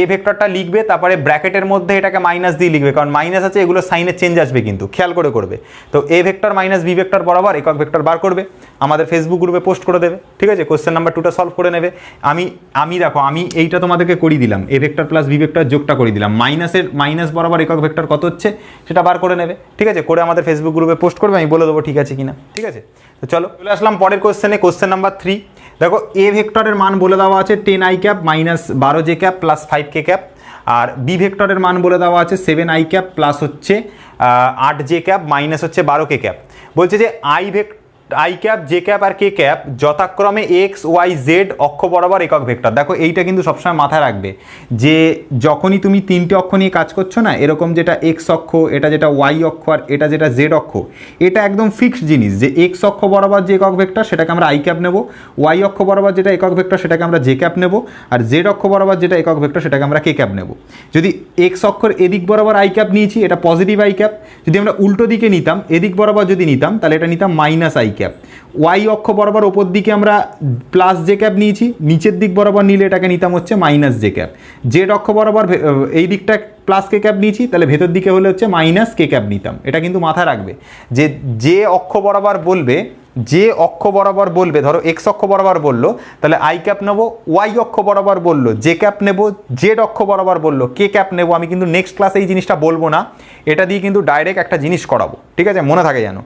এ ভেক্টরটা লিখবে, তারপরে ব্র্যাকেটের মধ্যে এটাকে মাইনাস দিয়ে লিখবে, কারণ মাইনাস আছে, এগুলো সাইনের চেঞ্জ আসবে, কিন্তু খেয়াল করে করবে। তো A vector minus B vector বরাবর একক ভেক্টর বার করবে, আমাদের ফেসবুক গ্রুপে পোস্ট করে দেবে। ঠিক আছে, কোশ্চেন নাম্বার 2টা সলভ করে নেবে। আমি দেখো আমি এইটা তোমাদেরকে করিয়ে দিলাম, A vector plus B vector যোগটা করে দিলাম, মাইনাস বরাবর একক ভেক্টর কত হচ্ছে সেটা বার করে নেবে। ঠিক আছে, করে আমাদের ফেসবুক গ্রুপে পোস্ট করবে, আমি বলে দেবো ঠিক আছে কিনা। ঠিক আছে, তো চলো চলে আসলাম পরের কোশ্চেনে, কোশ্চেন নাম্বার 3। দেখো এ ভেক্টরের মান বলে দেওয়া আছে 10 i cap minus 12 j cap plus 5 k cap, আর বি ভেক্টরের মান বলে দেওয়া আছে 7 i ক্যাপ প্লাস হচ্ছে 8 j ক্যাপ মাইনাস হচ্ছে 12 k ক্যাপ। বলছে যে আই ক্যাপ, জে ক্যাপ আর কে ক্যাপ যথাক্রমে এক্স ওয়াই জেড অক্ষ বরাবর একক ভেক্টর। দেখো এইটা কিন্তু সবসময় মাথায় রাখবে, যে যখনই তুমি 3টে অক্ষ নিয়ে কাজ করছো না, এরকম যেটা এক্স অক্ষ, এটা যেটা ওয়াই অক্ষ, আর এটা যেটা জেড অক্ষ, এটা একদম ফিক্সড জিনিস, যে এক্স অক্ষ বরাবর যে একক ভেক্টর সেটাকে আমরা আই ক্যাপ নেব, ওয়াই অক্ষ বরাবর যেটা একক ভেক্টর সেটাকে আমরা জে ক্যাপ নেব, আর জেড অক্ষ বরাবর যেটা একক ভেক্টর সেটাকে আমরা কে ক্যাপ নেব। যদি এক্স অক্ষর এদিক বরাবর আই ক্যাপ নিয়েছি, এটা পজিটিভ আই ক্যাপ। যদি আমরা উল্টো দিকে নিতাম, এদিক বরাবর যদি নিতাম, তাহলে এটা নিতাম মাইনাস আই ক্যাপ। ওয়াই অক্ষ বরাবর ওপর দিকে আমরা প্লাস জে ক্যাপ নিয়েছি, নিচের দিক বরাবর নিলে এটাকে নিতাম হচ্ছে মাইনাস জে ক্যাপ। জেড অক্ষ বরাবর এই দিকটা প্লাস কে ক্যাপ নিয়েছি, তাহলে ভেতর দিকে হলে হচ্ছে মাইনাস কে ক্যাপ নিতাম। এটা কিন্তু মাথায় রাখবে, যে অক্ষ বরাবর বলবে, যে অক্ষ বরাবর বলবে, ধরো এক্স অক্ষ বরাবর বললো তাহলে আই ক্যাপ নেবো, ওয়াই অক্ষ বরাবর বললো জে ক্যাপ নেবো, জেড অক্ষ বরাবর বললো কে ক্যাপ নেবো। আমি কিন্তু নেক্সট ক্লাসে এই জিনিসটা বলবো না, এটা দিয়ে কিন্তু ডাইরেক্ট একটা জিনিস করাবো। ঠিক আছে, মনে থাকে যেন,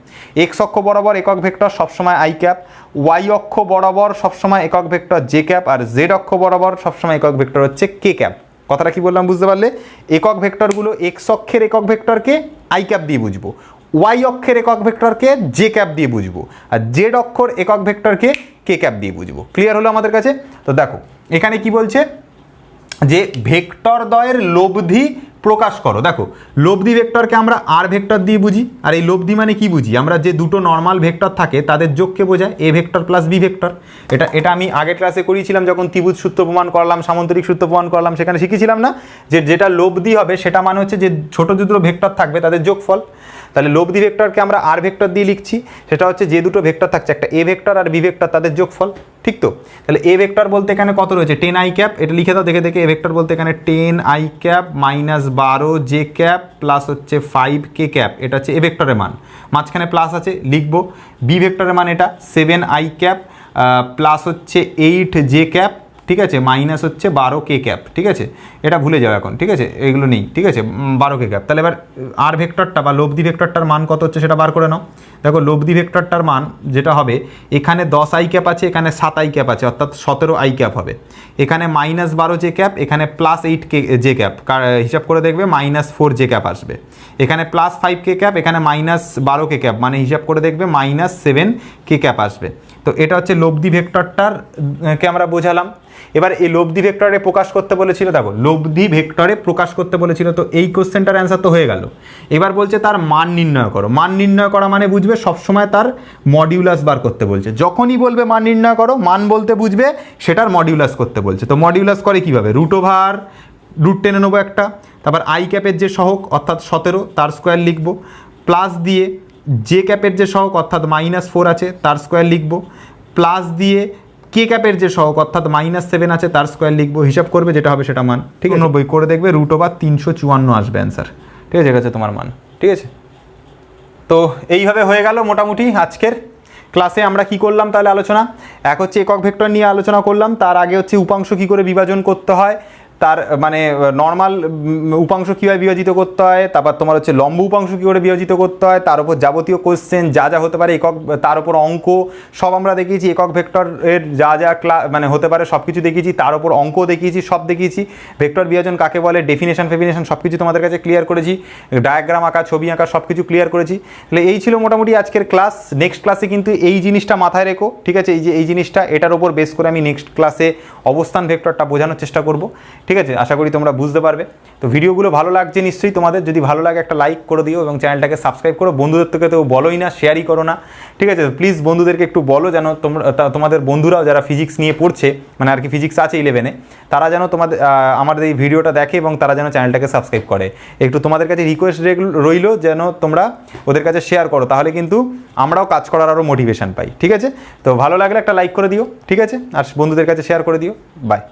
এক্স অক্ষ বরাবর একক ভেক্টর সবসময় আই ক্যাপ, ওয়াই অক্ষ বরাবর সবসময় একক ভেক্টর জে ক্যাপ, আর জেড অক্ষ বরাবর সবসময় একক ভেক্টর হচ্ছে কে ক্যাপ। কথাটা কি বললাম বুঝতে পারলে? একক ভেক্টরগুলো এক্স অক্ষের একক ভেক্টরকে আই ক্যাপ দিয়ে বুঝবো, ওয়াই অক্ষের একক ভেক্টরকে জে ক্যাপ দিয়ে বুঝবো, আর জেড অক্ষর একক ভেক্টরকে কে ক্যাপ দিয়ে বুঝবো। ক্লিয়ার হলো আমাদের কাছে? তো দেখো এখানে কি বলছে, যে ভেক্টর দ্বয়ের লব্ধি প্রকাশ করো। দেখো লব্ধি ভেক্টরকে আমরা আর ভেক্টর দিয়ে বুঝি, আর এই লব্ধি মানে কি বুঝি? আমরা যে দুটো নর্মাল ভেক্টর থাকে তাদের যোগকে বোঝায়, A vector plus B vector. এটা আমি আগের ক্লাসে করিয়েছিলাম, যখন ত্রিভুজ সূত্র প্রমাণ করলাম, সামান্তরিক সূত্র প্রমাণ করলাম, সেখানে শিখেছিলাম না, যে যেটা লব্ধি হবে সেটা মানে হচ্ছে যে ছোট দুটো ভেক্টর থাকবে তাদের যোগফল। তাহলে লব্ধি ভেক্টরকে আমরা আর ভেক্টর দিয়ে লিখছি, সেটা হচ্ছে যে দুটো ভেক্টর থাকছে, একটা এ ভেক্টর আর বি ভেক্টর, তাদের যোগফল। ঠিক তো? তাহলে এ ভেক্টর বলতে এখানে কত রয়েছে? 10 i ক্যাপ, এটা লিখে দাও দেখে দেখে। এ ভেক্টর বলতে এখানে 10 i cap minus 12 J cap plus হচ্ছে 5 কে ক্যাপ, এটা হচ্ছে এ ভেক্টরের মান, মাঝখানে প্লাস আছে লিখবো। বি ভেক্টরের মান এটা 7 i ক্যাপ প্লাস হচ্ছে 8 জে ক্যাপ, ঠিক আছে, মাইনাস হচ্ছে 12 কে ক্যাপ। ঠিক আছে, এটা ভুলে যাও এখন। ঠিক আছে, এগুলো নেই। ঠিক আছে, 12 কে ক্যাপ। তাহলে এবার আর ভেক্টরটা বা লব্ধি ভেক্টরটার মান কত হচ্ছে সেটা বার করে নাও। দেখো লব্ধি ভেক্টরটার মান যেটা হবে, এখানে 10 i ক্যাপ আছে, এখানে 7 i ক্যাপ আছে, অর্থাৎ 17 i ক্যাপ হবে। এখানে মাইনাস 12 জে ক্যাপ, এখানে প্লাস 8 কে জে ক্যাপ, হিসাব করে দেখবে মাইনাস 4 জে ক্যাপ আসবে। এখানে প্লাস 5 কে ক্যাপ, এখানে মাইনাস 12 কে ক্যাপ, মানে হিসাব করে দেখবে মাইনাস 7 কে ক্যাপ আসবে। তো এটা হচ্ছে লব্ধি ভেক্টরটার কে আমরা বোঝালাম। এবার এই লব্ধি ভেক্টরে প্রকাশ করতে বলেছিল, দেখো লব্ধি ভেক্টরে প্রকাশ করতে বলেছিল, তো এই কোশ্চেনটার অ্যান্সার তো হয়ে গেল। এবার বলছে তার মান নির্ণয় করো। মান নির্ণয় করা মানে বুঝবে সবসময় তার মডিউলাস বার করতে বলছে। যখনই বলবে মান নির্ণয় করো, মান বলতে বুঝবে সেটার মডিউলাস করতে বলছে। তো মডিউলাস করে কিভাবে? √/, রুট টেনে নেবো একটা, তারপর আই ক্যাপের যে সহগ অর্থাৎ 17 তার স্কোয়ার লিখব, প্লাস দিয়ে জে ক্যাপের যে সহগ অর্থাৎ -4 আছে তার স্কোয়ার লিখব, প্লাস দিয়ে কে ক্যাপের যে সহগ অর্থাৎ -7 আছে তার স্কোয়ার লিখব, হিসাব করবে যেটা হবে সেটা মান, ঠিক আছে? 90 করে দেখবে √354 আসবে অ্যান্সার, ঠিক আছে? এটা হচ্ছে তোমার মান, ঠিক আছে? তো এইভাবে হয়ে গেল মোটামুটি আজকের ক্লাসে আমরা কি করলাম তাহলে আলোচনা। এক হচ্ছে একক ভেক্টর নিয়ে আলোচনা করলাম, তার আগে হচ্ছে উপাংশ কি করে বিভাজন করতে হয়, তার মানে নর্মাল উপাংশ কীভাবে বিভাজিত করতে হয়, তারপর তোমার হচ্ছে লম্ব উপাংশ কী করে বিভাজিত করতে হয়, তার উপর যাবতীয় কোশ্চেন যা যা হতে পারে একক, তার উপর অঙ্ক সব আমরা দেখিয়েছি, একক ভেক্টরের যা যা মানে হতে পারে সব কিছু দেখিয়েছি, তার উপর অঙ্ক দেখিয়েছি, সব দেখিয়েছি, ভেক্টর বিভাজন কাকে বলে, ডেফিনেশন ফেফিনেশন সব কিছু তোমাদের কাছে ক্লিয়ার করেছি, ডায়াগ্রাম আঁকা ছবি আঁকা সব কিছু ক্লিয়ার করেছি। তাহলে এই ছিল মোটামুটি আজকের ক্লাস। নেক্সট ক্লাসে কিন্তু এই জিনিসটা মাথায় রেখো, ঠিক আছে? এই যে এই জিনিসটা, এটার উপর বেস করে আমি নেক্সট ক্লাসে অবস্থান ভেক্টরটা বোঝানোর চেষ্টা করব, ঠিক আছে? আশা করি তোমরা বুঝতে পারবে। তো ভিডিওগুলো ভালো লাগছে নিশ্চয়ই তোমাদের, যদি ভালো লাগে একটা লাইক করে দিও এবং চ্যানেলটাকে সাবস্ক্রাইব করো। বন্ধুদের থেকে তো বলোই না, শেয়ারই করো না, ঠিক আছে? প্লিজ বন্ধুদেরকে একটু বলো যেন তোমাদের বন্ধুরাও যারা ফিজিক্স নিয়ে পড়ছে, মানে আর কি ফিজিক্স আছে 11-এ, তারা যেন তোমাদের আমাদের এই ভিডিওটা দেখে এবং তারা যেন চ্যানেলটাকে সাবস্ক্রাইব করে। একটু তোমাদের কাছে রিকোয়েস্ট রইল যেন তোমরা ওদের কাছে শেয়ার করো, তাহলে কিন্তু আমরাও কাজ করার আরও মোটিভেশন পাই, ঠিক আছে? তো ভালো লাগলে একটা লাইক করে দিও, ঠিক আছে? আর বন্ধুদের কাছে শেয়ার করে দিও। বাই।